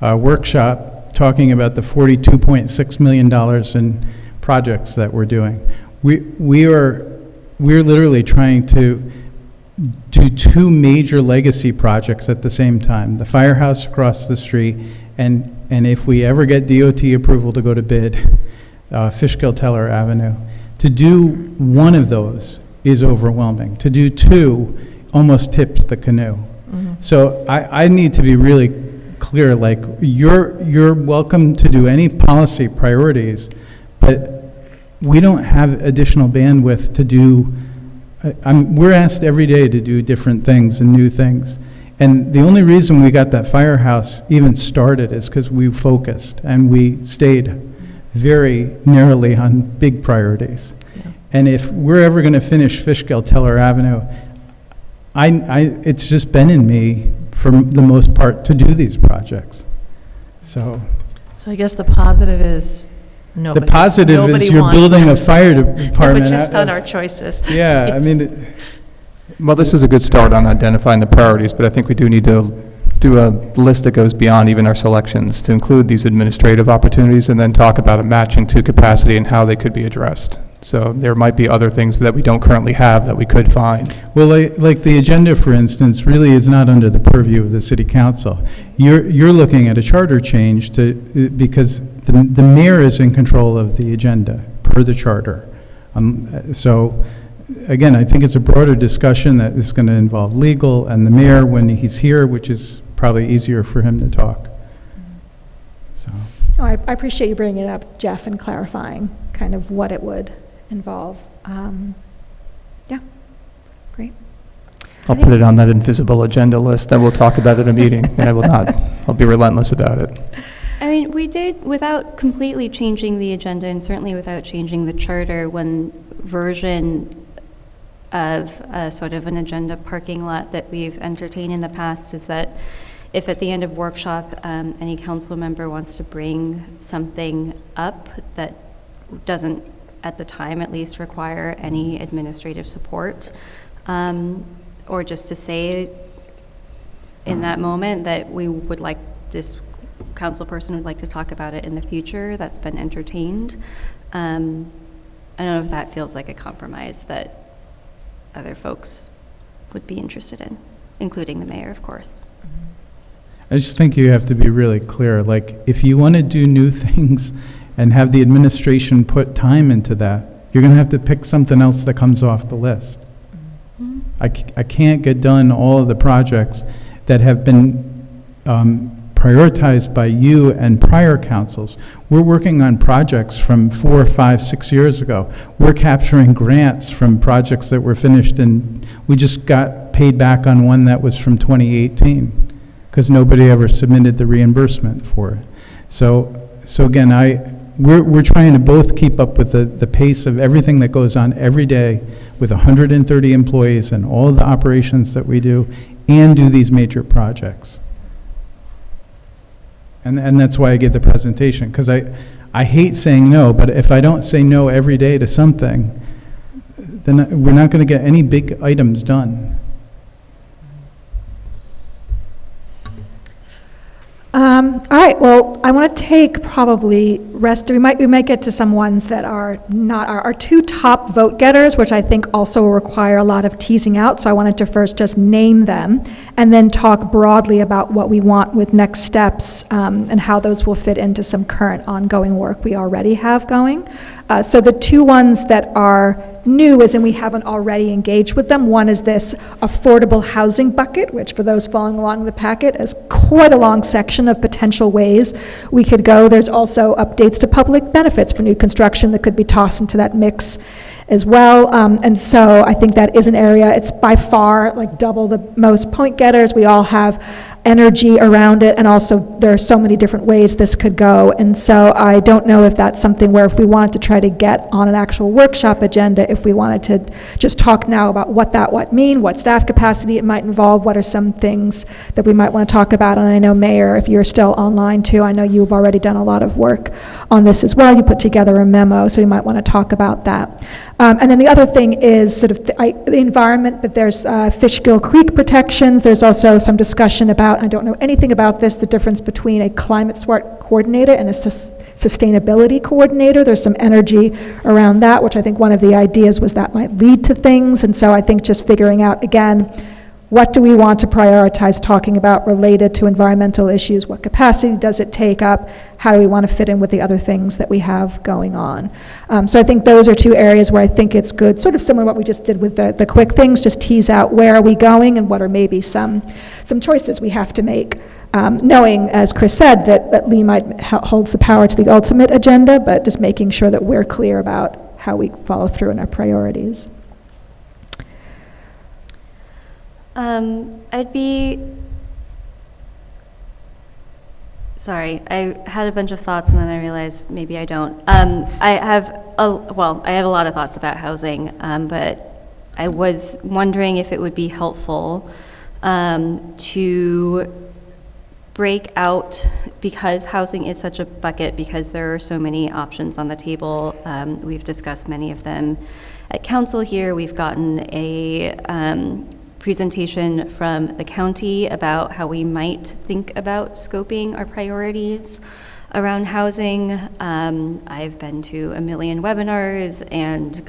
workshop talking about the $42.6 million in projects that we're doing. We're literally trying to do two major legacy projects at the same time. The firehouse across the street, and if we ever get DOT approval to go to bid, Fishkill-Teller Avenue. To do one of those is overwhelming. To do two almost tips the canoe. Mm-hmm. So I need to be really clear, like, you're welcome to do any policy priorities, but we don't have additional bandwidth to do, we're asked every day to do different things and new things. And the only reason we got that firehouse even started is because we focused and we stayed very narrowly on big priorities. Yeah. And if we're ever going to finish Fishkill-Teller Avenue, it's just been in me, for the most part, to do these projects. So I guess the positive is nobody. the positive nobody is you're wants building them. a fire department. But just on our choices. Yeah, I Yes. mean, Well, this is a good start on identifying the priorities, but I think we do need to do a list that goes beyond even our selections to include these administrative opportunities and then talk about a matching to capacity and how they could be addressed. So there might be other things that we don't currently have that we could find. well, like the agenda, for instance, really is not under the purview of the city council. You're looking at a charter change because the mayor is in control of the agenda per the charter. So again, I think it's a broader discussion that is going to involve legal and the mayor when he's here, which is probably easier for him to talk. So No, I appreciate you bringing it up, Jeff, and clarifying kind of what it would involve. Yeah, great. I'll put it on that invisible agenda list, and we'll talk about it in a meeting, and I'll be relentless about it. I mean, we did, without completely changing the agenda and certainly without changing the charter, one version of sort of an agenda parking lot that we've entertained in the past is that if at the end of workshop, any council member wants to bring something up that doesn't, at the time at least, require any administrative support, or just to say in that moment that we would like, this council person would like to talk about it in the future, that's been entertained. I don't know if that feels like a compromise that other folks would be interested in, including the mayor, of course. I just think you have to be really clear, like, if you want to do new things and have the administration put time into that, you're going to have to pick something else that comes off the list. I can't get done all of the projects that have been prioritized by you and prior councils. We're working on projects from 4, 5, 6 years ago. We're capturing grants from projects that were finished, and we just got paid back on one that was from 2018 because nobody ever submitted the reimbursement for it. So again, we're trying to both keep up with the pace of everything that goes on every day with 130 employees and all the operations that we do, and do these major projects. And that's why I gave the presentation, because I hate saying no, but if I don't say no every day to something, then we're not going to get any big items done. All right, well, I want to take probably we might get to some ones that are not our two top vote getters, which I think also require a lot of teasing out. So I wanted to first just name them and then talk broadly about what we want with next steps and how those will fit into some current ongoing work we already have going. So the two ones that are new, as in we haven't already engaged with them. One is this affordable housing bucket, which for those following along the packet is quite a long section of potential ways we could go. There's also updates to public benefits for new construction that could be tossed into that mix as well. And so I think that is an area, it's by far like double the most point getters. We all have energy around it, and also there are so many different ways this could go. And so I don't know if that's something where if we wanted to try to get on an actual workshop agenda, if we wanted to just talk now about what staff capacity it might involve, what are some things that we might want to talk about. And I know, Mayor, if you're still online too, I know you've already done a lot of work on this as well. You put together a memo, so you might want to talk about that. And then the other thing is sort of the environment, but there's Fishkill Creek protections. There's also some discussion about, I don't know anything about this, the difference between a climate smart coordinator and a sustainability coordinator. There's some energy around that, which I think one of the ideas was that might lead to things. And so I think just figuring out, again, what do we want to prioritize talking about related to environmental issues? What capacity does it take up? How do we want to fit in with the other things that we have going on? So I think those are two areas where I think it's good, sort of similar to what we just did with the quick things, just tease out where are we going and what are maybe some choices we have to make, knowing, as Chris said, that Lee might holds the power to the ultimate agenda, but just making sure that we're clear about how we follow through in our priorities. Sorry, I had a bunch of thoughts and then I realized maybe I don't. I have a lot of thoughts about housing, but I was wondering if it would be helpful to break out, because housing is such a bucket, because there are so many options on the table. We've discussed many of them at council here. We've gotten a presentation from the county about how we might think about scoping our priorities around housing. I've been to a million webinars and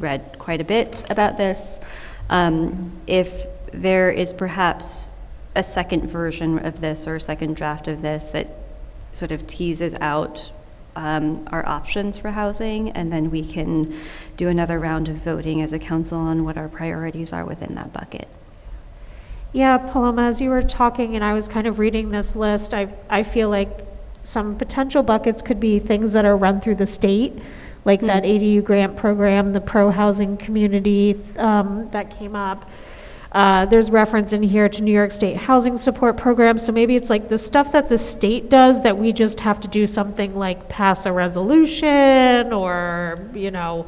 read quite a bit about this. If there is perhaps a second version of this or a second draft of this that sort of teases out our options for housing, and then we can do another round of voting as a council on what our priorities are within that bucket. Yeah, Paloma, as you were talking and I was kind of reading this list, I feel like some potential buckets could be things that are run through the state, like that ADU grant program, the pro-housing community that came up. There's reference in here to New York State Housing Support Program, so maybe it's like the stuff that the state does that we just have to do something like pass a resolution or, you know,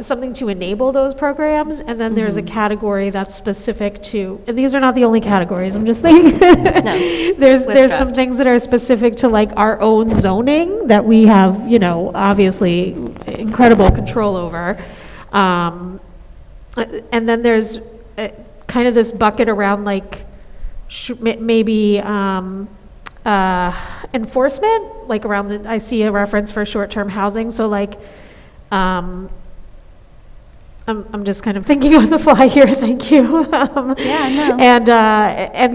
something to enable those programs. And then there's a category that's specific to, and these are not the only categories, I'm just saying. There's some things that are specific to like our own zoning that we have, you know, obviously incredible control over. And then there's kind of this bucket around like maybe enforcement, like around the, I see a reference for short-term housing. So like, I'm just kind of thinking on the fly here, thank you. And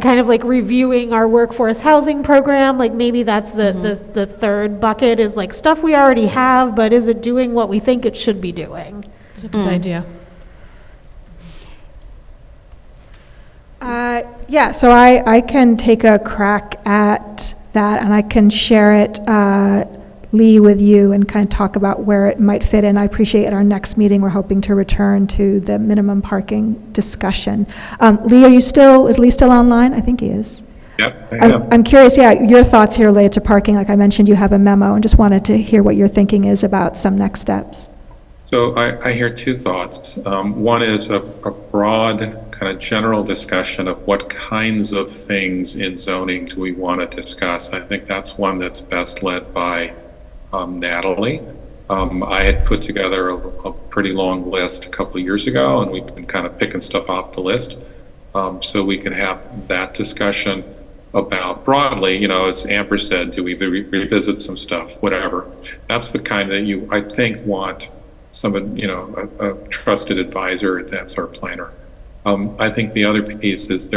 kind of like reviewing our workforce housing program, like maybe that's the third bucket is like stuff we already have, but is it doing what we think it should be doing? It's a good idea. Yeah, so I can take a crack at that, and I can share it, Lee, with you and kind of talk about where it might fit in. I appreciate at our next meeting, we're hoping to return to the minimum parking discussion. Lee, is Lee still online? I think he is. Yep. I'm curious, your thoughts here related to parking. Like I mentioned, you have a memo, and just wanted to hear what your thinking is about some next steps. So I hear two thoughts. One is a broad kind of general discussion of what kinds of things in zoning do we want to discuss. I think that's one that's best led by Natalie. I had put together a pretty long list a couple of years ago, and we've been kind of picking stuff off the list. So we can have that discussion about broadly, you know, as Amber said, do we revisit some stuff, whatever. That's the kind that you, I think, want someone, you know, a trusted advisor, that's our planner. I think the other piece is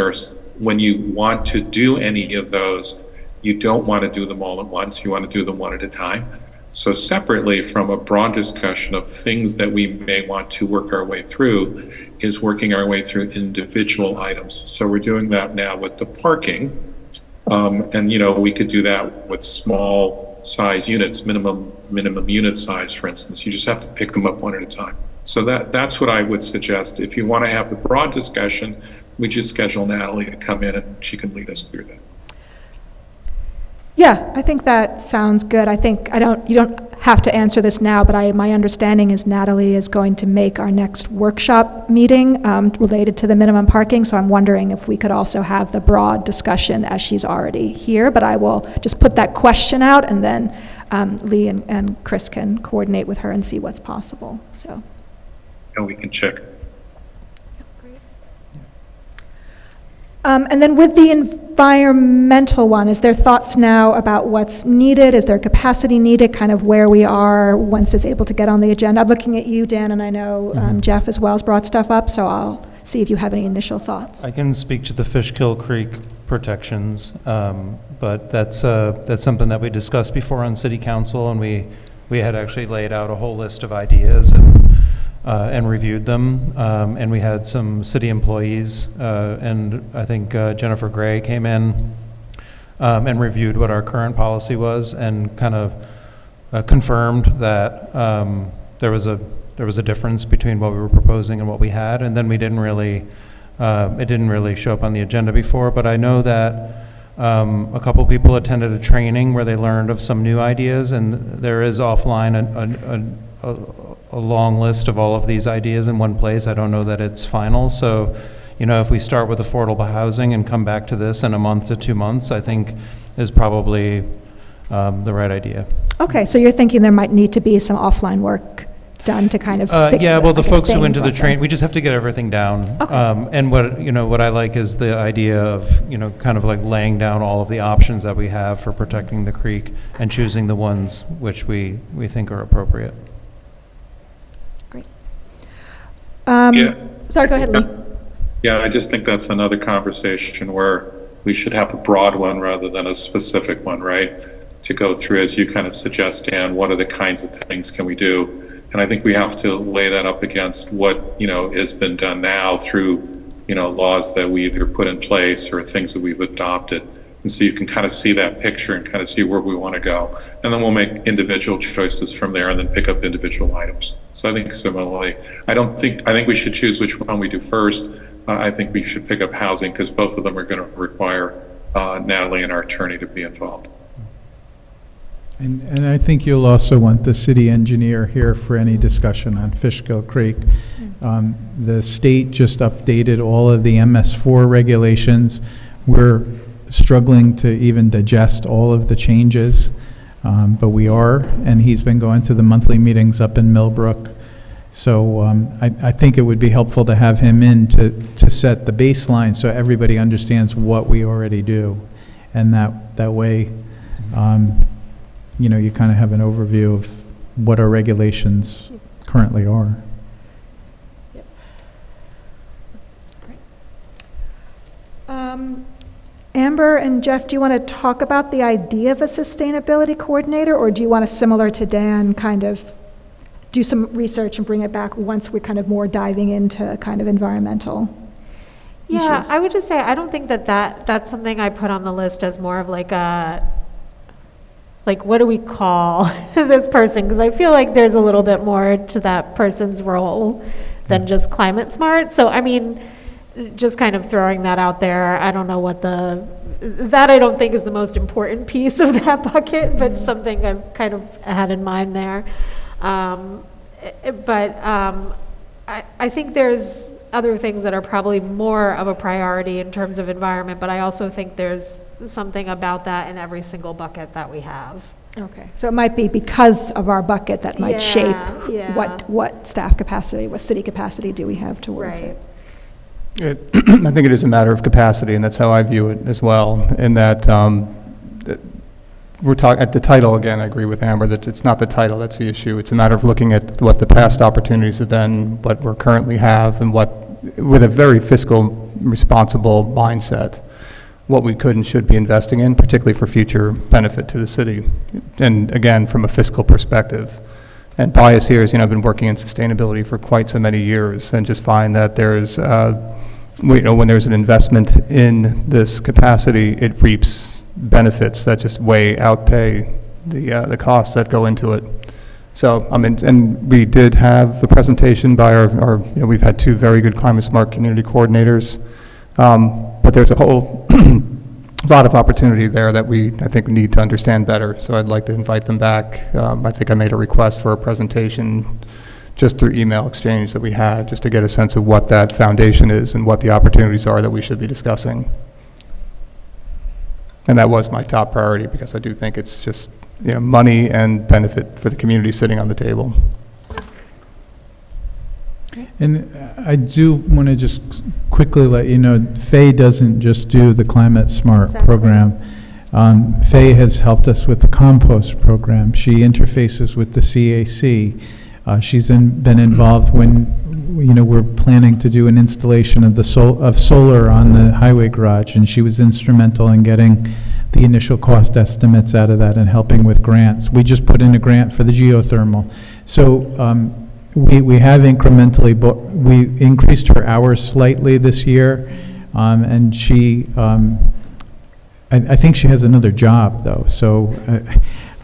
when you want to do any of those, you don't want to do them all at once, you want to do them one at a time. So separately from a broad discussion of things that we may want to work our way through is working our way through individual items. So we're doing that now with the parking. And, you know, we could do that with small size units, minimum unit size, for instance. You just have to pick them up one at a time. So that's what I would suggest. If you want to have the broad discussion, we just schedule Natalie to come in and she can lead us through that. Yeah, I think that sounds good. I think you don't have to answer this now, but my understanding is Natalie is going to make our next workshop meeting related to the minimum parking. So I'm wondering if we could also have the broad discussion as she's already here. But I will just put that question out, and then Lee and Chris can coordinate with her and see what's possible. So. And we can check. And then with the environmental one, is there thoughts now about what's needed? Is there capacity needed, kind of where we are once it's able to get on the agenda? I'm looking at you, Dan, and I know Jeff as well has brought stuff up, so I'll see if you have any initial thoughts. I can speak to the Fishkill Creek protections, but that's something that we discussed before on City Council, and we had actually laid out a whole list of ideas and reviewed them, and we had some city employees, and I think Jennifer Gray came in and reviewed what our current policy was, and kind of confirmed that there was a difference between what we were proposing and what we had, and then it didn't really show up on the agenda before. But I know that a couple people attended a training where they learned of some new ideas, and there is offline a long list of all of these ideas in one place. I don't know that it's final. So, you know, if we start with affordable housing and come back to this in a month to 2 months, I think is probably the right idea. Okay, so you're thinking there might need to be some offline work done to kind of yeah, well, the folks who went to the train, we just have to get everything down. Okay. And what I like is the idea of, you know, kind of like laying down all of the options that we have for protecting the creek and choosing the ones which we think are appropriate. Yeah. Sorry, go ahead, Lee. Yeah, I just think that's another conversation where we should have a broad one rather than a specific one, right? To go through, as you kind of suggest, Dan, what are the kinds of things can we do? And I think we have to lay that up against what, you know, has been done now through, you know, laws that we either put in place or things that we've adopted. And so you can kind of see that picture and kind of see where we want to go. And then we'll make individual choices from there and then pick up individual items. So I think similarly, I think we should choose which one we do first. I think we should pick up housing because both of them are going to require Natalie and our attorney to be involved. And I think you'll also want the city engineer here for any discussion on Fishkill Creek. The state just updated all of the MS4 regulations. We're struggling to even digest all of the changes, but we are, and he's been going to the monthly meetings up in Millbrook. So I think it would be helpful to have him in to set the baseline so everybody understands what we already do. And that way, you kind of have an overview of what our regulations currently are. Amber and Jeff, do you want to talk about the idea of a sustainability coordinator, or do you want to, similar to Dan, kind of do some research and bring it back once we're kind of more diving into kind of environmental Yeah, issues? I would just say, I don't think that's something I put on the list as more of like what do we call this person? Because I feel like there's a little bit more to that person's role than just climate smart. So, I mean, just kind of throwing that out there. I don't know what that I don't think is the most important piece of that bucket, but something I've kind of had in mind there. I think there's other things that are probably more of a priority in terms of environment, but I also think there's something about that in every single bucket that we have. Okay, so it might be because of our bucket that might shape yeah. what staff capacity, what city capacity do we have towards Right. it? I think it is a matter of capacity, and that's how I view it as well, in that we're talking, at the title, again, I agree with Amber, that it's not the title that's the issue. It's a matter of looking at what the past opportunities have been, what we currently have, and with a very fiscal, responsible mindset, what we could and should be investing in, particularly for future benefit to the city. And again, from a fiscal perspective. And bias here is, I've been working in sustainability for quite so many years, and just find that there's, when there's an investment in this capacity, it reaps benefits that just way outpay the costs that go into it. So, and we did have a presentation by our we've had two very good climate smart community coordinators, but there's a whole lot of opportunity there that I think we need to understand better. So I'd like to invite them back. I think I made a request for a presentation just through email exchange that we had, just to get a sense of what that foundation is and what the opportunities are that we should be discussing. And that was my top priority, because I do think it's just money and benefit for the community sitting on the table. And I do want to just quickly let you know, Faye doesn't just do the Climate Smart program. Faye has helped us with the compost program. She interfaces with the CAC. She's been involved when we're planning to do an installation of solar on the highway garage, and she was instrumental in getting the initial cost estimates out of that and helping with grants. We just put in a grant for the geothermal. So we have incrementally, we increased her hours slightly this year, and she, I think she has another job though, so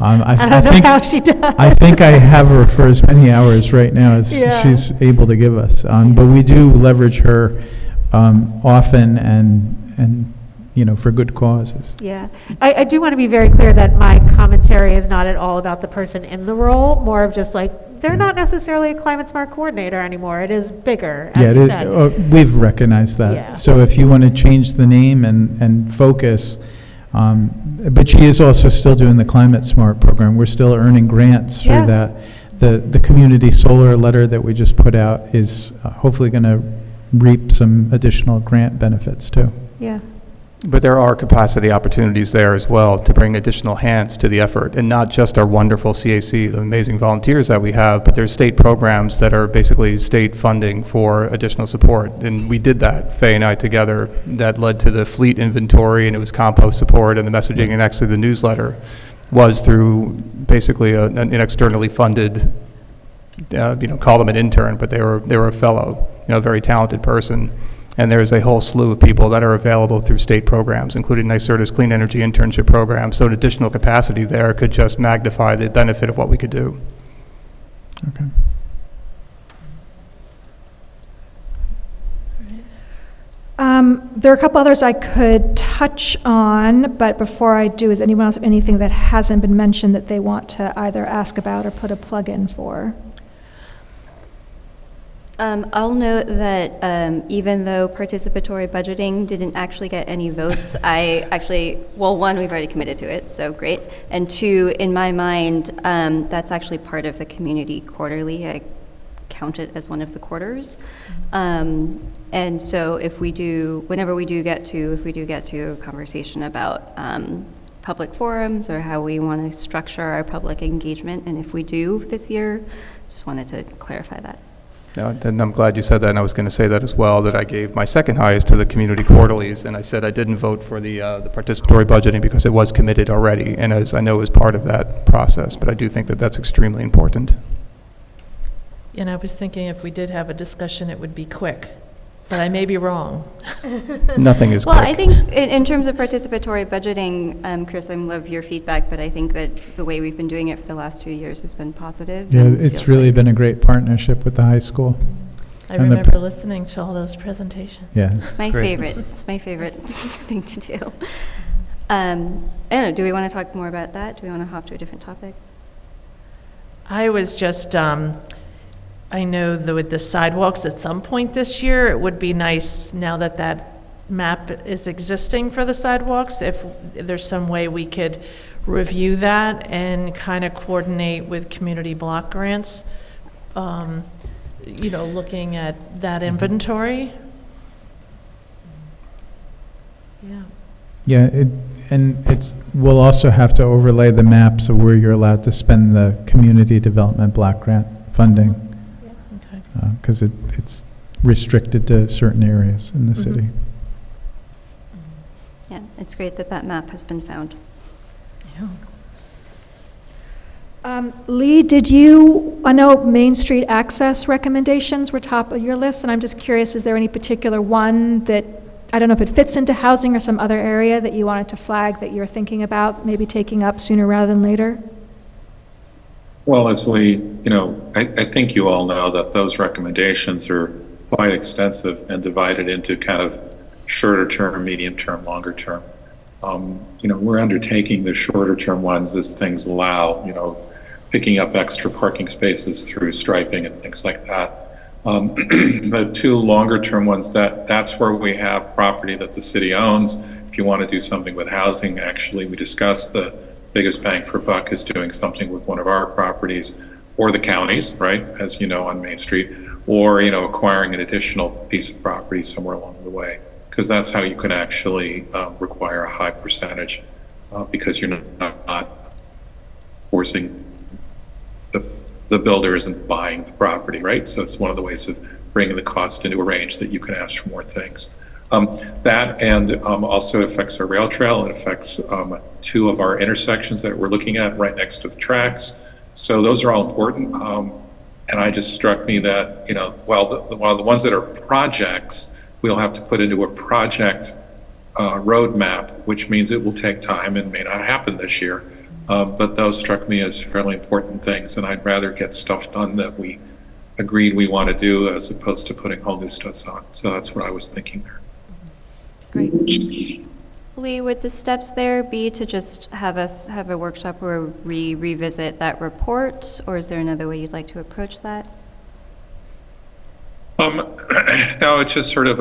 I don't think know how she does. I think I have her for as many hours right now as she's able to give us. But we do leverage her often and for good causes. Yeah, I do want to be very clear that my commentary is not at all about the person in the role, more of just like, they're not necessarily a climate smart coordinator anymore. It is bigger, as you said. We've recognized that. Yeah. So if you want to change the name and focus, but she is also still doing the Climate Smart program. We're still earning grants through that. The community solar letter that we just put out is hopefully going to reap some additional grant benefits too. Yeah. But there are capacity opportunities there as well to bring additional hands to the effort, and not just our wonderful CAC, the amazing volunteers that we have, but there's state programs that are basically state funding for additional support. And we did that, Faye and I together, that led to the fleet inventory, and it was compost support and the messaging, and actually the newsletter was through basically an externally funded, call them an intern, but they were a fellow, a very talented person. And there is a whole slew of people that are available through state programs, including NYSERDA's Clean Energy Internship Program. So an additional capacity there could just magnify the benefit of what we could do. Okay. There are a couple others I could touch on, but before I do, is anyone else have anything that hasn't been mentioned that they want to either ask about or put a plug in for? I'll note that even though participatory budgeting didn't actually get any votes, one, we've already committed to it, so great. And two, in my mind, that's actually part of the community quarterly. I count it as one of the quarters. And so whenever we do get to a conversation about public forums or how we want to structure our public engagement, and if we do this year, just wanted to clarify that. No, and I'm glad you said that, and I was going to say that as well, that I gave my second highest to the community quarterlies, and I said I didn't vote for the participatory budgeting because it was committed already, and as I know it was part of that process, but I do think that that's extremely important. And I was thinking if we did have a discussion, it would be quick, but I may be wrong. Nothing is Well, quick. I think in terms of participatory budgeting, Chris, I love your feedback, but I think that the way we've been doing it for the last 2 years has been positive. Yeah, and it's feels really like- been a great partnership with the high school. I And the- remember listening to all those presentations. Yeah. It's my favorite. It's my favorite thing to do. I don't know, do we want to talk more about that? Do we want to hop to a different topic? I was just, I know that with the sidewalks at some point this year, it would be nice, now that that map is existing for the sidewalks, if there's some way we could review that and kind of coordinate with community block grants, looking at that inventory. Yeah. Yeah, we'll also have to overlay the maps of where you're allowed to spend the community development block grant funding, Okay. because it's restricted to certain areas in the city. Yeah, it's great that that map has been found. Yeah. Lee, I know Main Street access recommendations were top of your list, and I'm just curious, is there any particular one that, I don't know if it fits into housing or some other area that you wanted to flag that you're thinking about maybe taking up sooner rather than later? Well, as I think you all know that those recommendations are quite extensive and divided into kind of shorter term, medium term, longer term. We're undertaking the shorter term ones as things allow, picking up extra parking spaces through striping and things like that. The two longer term ones, that's where we have property that the city owns. If you want to do something with housing, actually, we discussed the biggest bang for buck is doing something with one of our properties or the counties, right, as you know, on Main Street, or, acquiring an additional piece of property somewhere along the way, because that's how you can actually require a high percentage, because you're not forcing the builder isn't buying the property, right? So it's one of the ways of bringing the cost into a range that you can ask for more things. That and also affects our rail trail. It affects two of our intersections that we're looking at right next to the tracks. So those are all important. And I just struck me that, while the ones that are projects, we'll have to put into a project roadmap, which means it will take time and may not happen this year. But those struck me as fairly important things, and I'd rather get stuff done that we agreed we want to do as opposed to putting whole new stuff on. So that's what I was thinking there. Great. Lee, would the steps there be to just have us have a workshop where we revisit that report, or is there another way you'd like to approach that? No, it's just sort of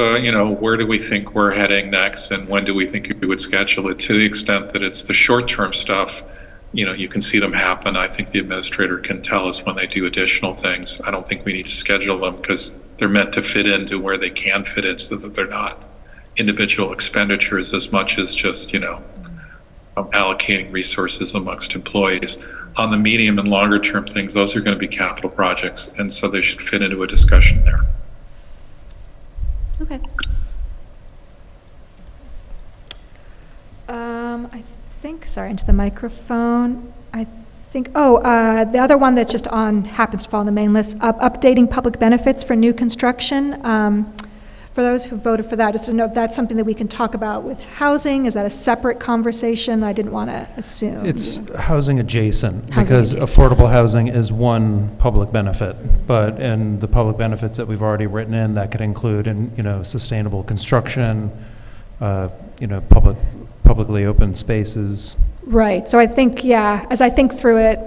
where do we think we're heading next, and when do we think we would schedule it? To the extent that it's the short-term stuff, you can see them happen. I think the administrator can tell us when they do additional things. I don't think we need to schedule them because they're meant to fit into where they can fit in so that they're not individual expenditures as much as just, allocating resources amongst employees. On the medium and longer term things, those are going to be capital projects, and so they should fit into a discussion there. Okay. I think, sorry, into the microphone. The other one that's just happens to fall on the main list, updating public benefits for new construction. for those who voted for that, just to know if that's something that we can talk about with housing? Is that a separate conversation? I didn't want to assume. It's housing adjacent, Housing because adjacent. affordable housing is one public benefit, but in the public benefits that we've already written in, that could include, sustainable construction, publicly open spaces. Right, so I think, yeah, as I think through it,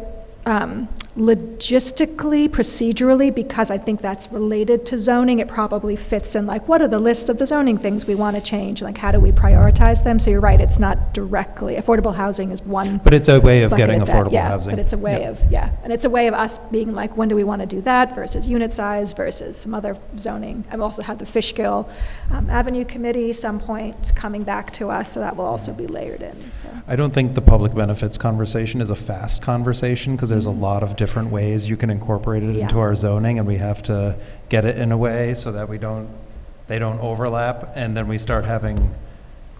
logistically, procedurally, because I think that's related to zoning, it probably fits in, like, what are the lists of the zoning things we want to change? Like, how do we prioritize them? So you're right, it's not directly, affordable housing is one But it's a way of bucket getting of that, affordable yeah, housing. but it's a way Yep. of, yeah, and it's a way of us being like, when do we want to do that versus unit size versus some other zoning. I've also had the Fishkill Avenue Committee some point coming back to us, so that will also be layered in, so. I don't think the public benefits conversation is a fast conversation, because there's a lot of different ways you can incorporate it Yeah. into our zoning, and we have to get it in a way so that they don't overlap, and then we start having,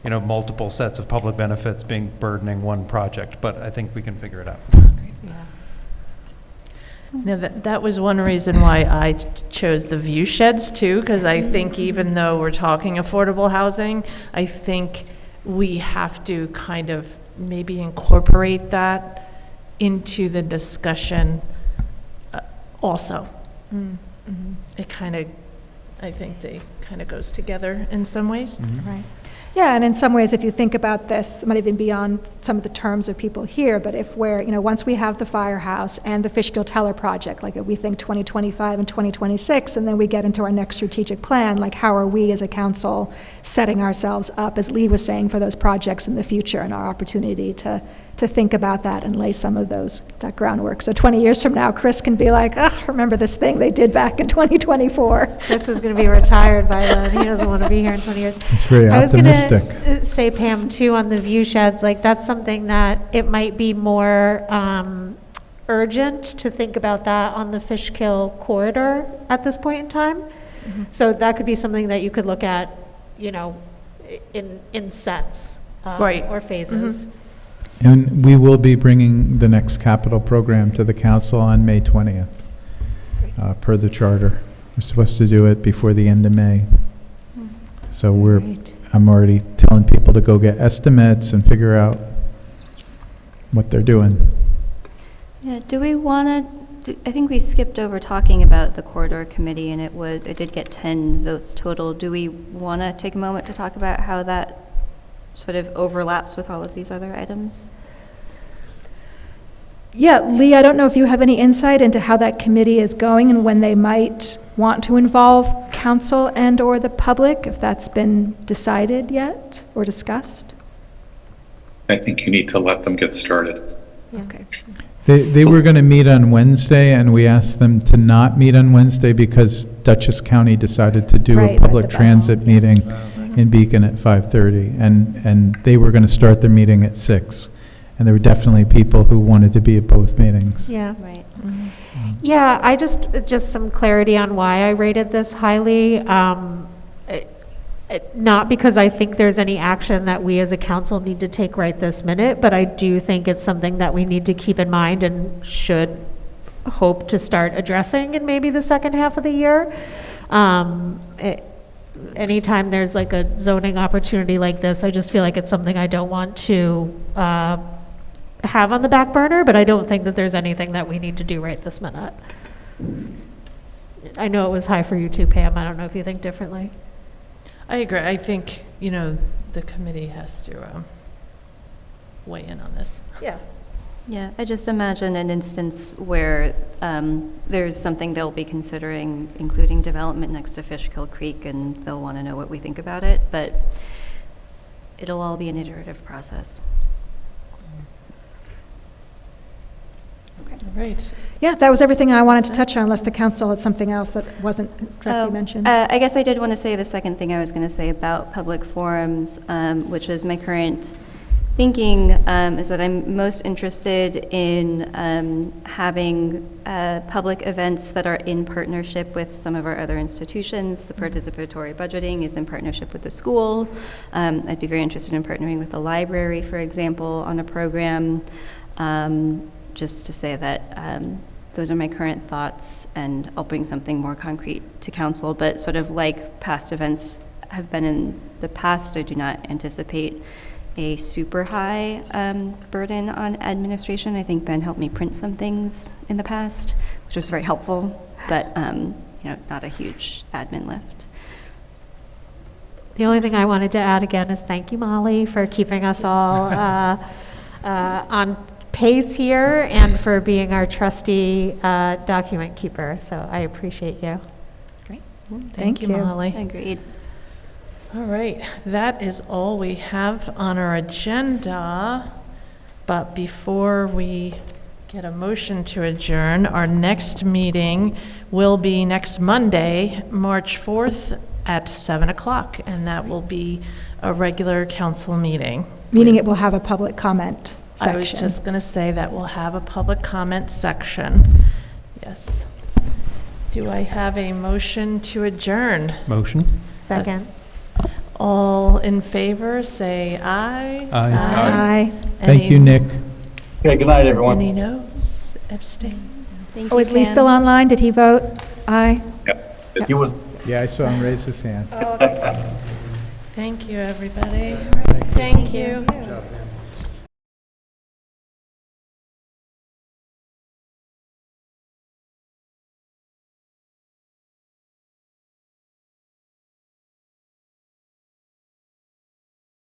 multiple sets of public benefits burdening one project, but I think we can figure it out. Now, that was one reason why I chose the view sheds too, because I think even though we're talking affordable housing, I think we have to kind of maybe incorporate that into the discussion also. It kind of, I think they kind of goes together in some ways. Right. Yeah, and in some ways, if you think about this, it might even beyond some of the terms of people here, but if we're, once we have the firehouse and the Fishkill Teller project, like if we think 2025 and 2026, and then we get into our next strategic plan, like how are we as a council setting ourselves up, as Lee was saying, for those projects in the future, and our opportunity to think about that and lay some of that groundwork. So 20 years from now, Chris can be like, remember this thing they did back in 2024. Chris is going to be retired by then. He doesn't want to be here in 20 years. It's very optimistic. I was going to say, Pam, too, on the view sheds, like that's something that it might be more urgent to think about that on the Fishkill corridor at this point in time. So that could be something that you could look at, in sets Right. or phases. And we will be bringing the next capital program to the council on May 20th, per the charter. We're supposed to do it before the end of May. So I'm already telling people to go get estimates and figure out what they're doing. Yeah, do we want to, I think we skipped over talking about the corridor committee, and it did get 10 votes total. Do we want to take a moment to talk about how that sort of overlaps with all of these other items? Yeah, Lee, I don't know if you have any insight into how that committee is going and when they might want to involve council and/or the public, if that's been decided yet or discussed? I think you need to let them get started. Okay. They were going to meet on Wednesday, and we asked them to not meet on Wednesday because Dutchess County decided to do Right, a public the bus. transit meeting in Beacon at 5:30, and they were going to start their meeting at 6. And there were definitely people who wanted to be at both meetings. Yeah. Right. Yeah, I just some clarity on why I rated this highly. Not because I think there's any action that we as a council need to take right this minute, but I do think it's something that we need to keep in mind and should hope to start addressing in maybe the second half of the year. Anytime there's like a zoning opportunity like this, I just feel like it's something I don't want to have on the back burner, but I don't think that there's anything that we need to do right this minute. I know it was high for you too, Pam. I don't know if you think differently. I agree. I think, the committee has to weigh in on this. Yeah. Yeah, I just imagine an instance where there's something they'll be considering, including development next to Fishkill Creek, and they'll want to know what we think about it, but it'll all be an iterative process. All right. Yeah, that was everything I wanted to touch on, unless the council had something else that wasn't directly mentioned. I guess I did want to say the second thing I was going to say about public forums, which is my current thinking, is that I'm most interested in having public events that are in partnership with some of our other institutions. The participatory budgeting is in partnership with the school. I'd be very interested in partnering with the library, for example, on a program. Just to say that those are my current thoughts, and I'll bring something more concrete to council. But sort of like past events have been in the past, I do not anticipate a super high burden on administration. I think Ben helped me print some things in the past, which was very helpful, but not a huge admin lift. The only thing I wanted to add again is thank you, Molly, for keeping us all on pace here and for being our trusty document keeper. So I appreciate you. Great. Thank you. Molly. Agreed. All right, that is all we have on our agenda. But before we get a motion to adjourn, our next meeting will be next Monday, March 4th at 7 o'clock, and that will be a regular council meeting. Meaning it will have a public comment section. I was just going to say that we'll have a public comment section. Yes. Do I have a motion to adjourn? Motion? Second. All in favor, say aye. Aye. Thank you, Nick. Okay, good night, everyone. Any noes? Abstain? Thank Oh, you, is Lee Pam. still online? Did he vote? Aye? He was Yeah, I saw him raise his hand. Thank you, everybody. Thank you.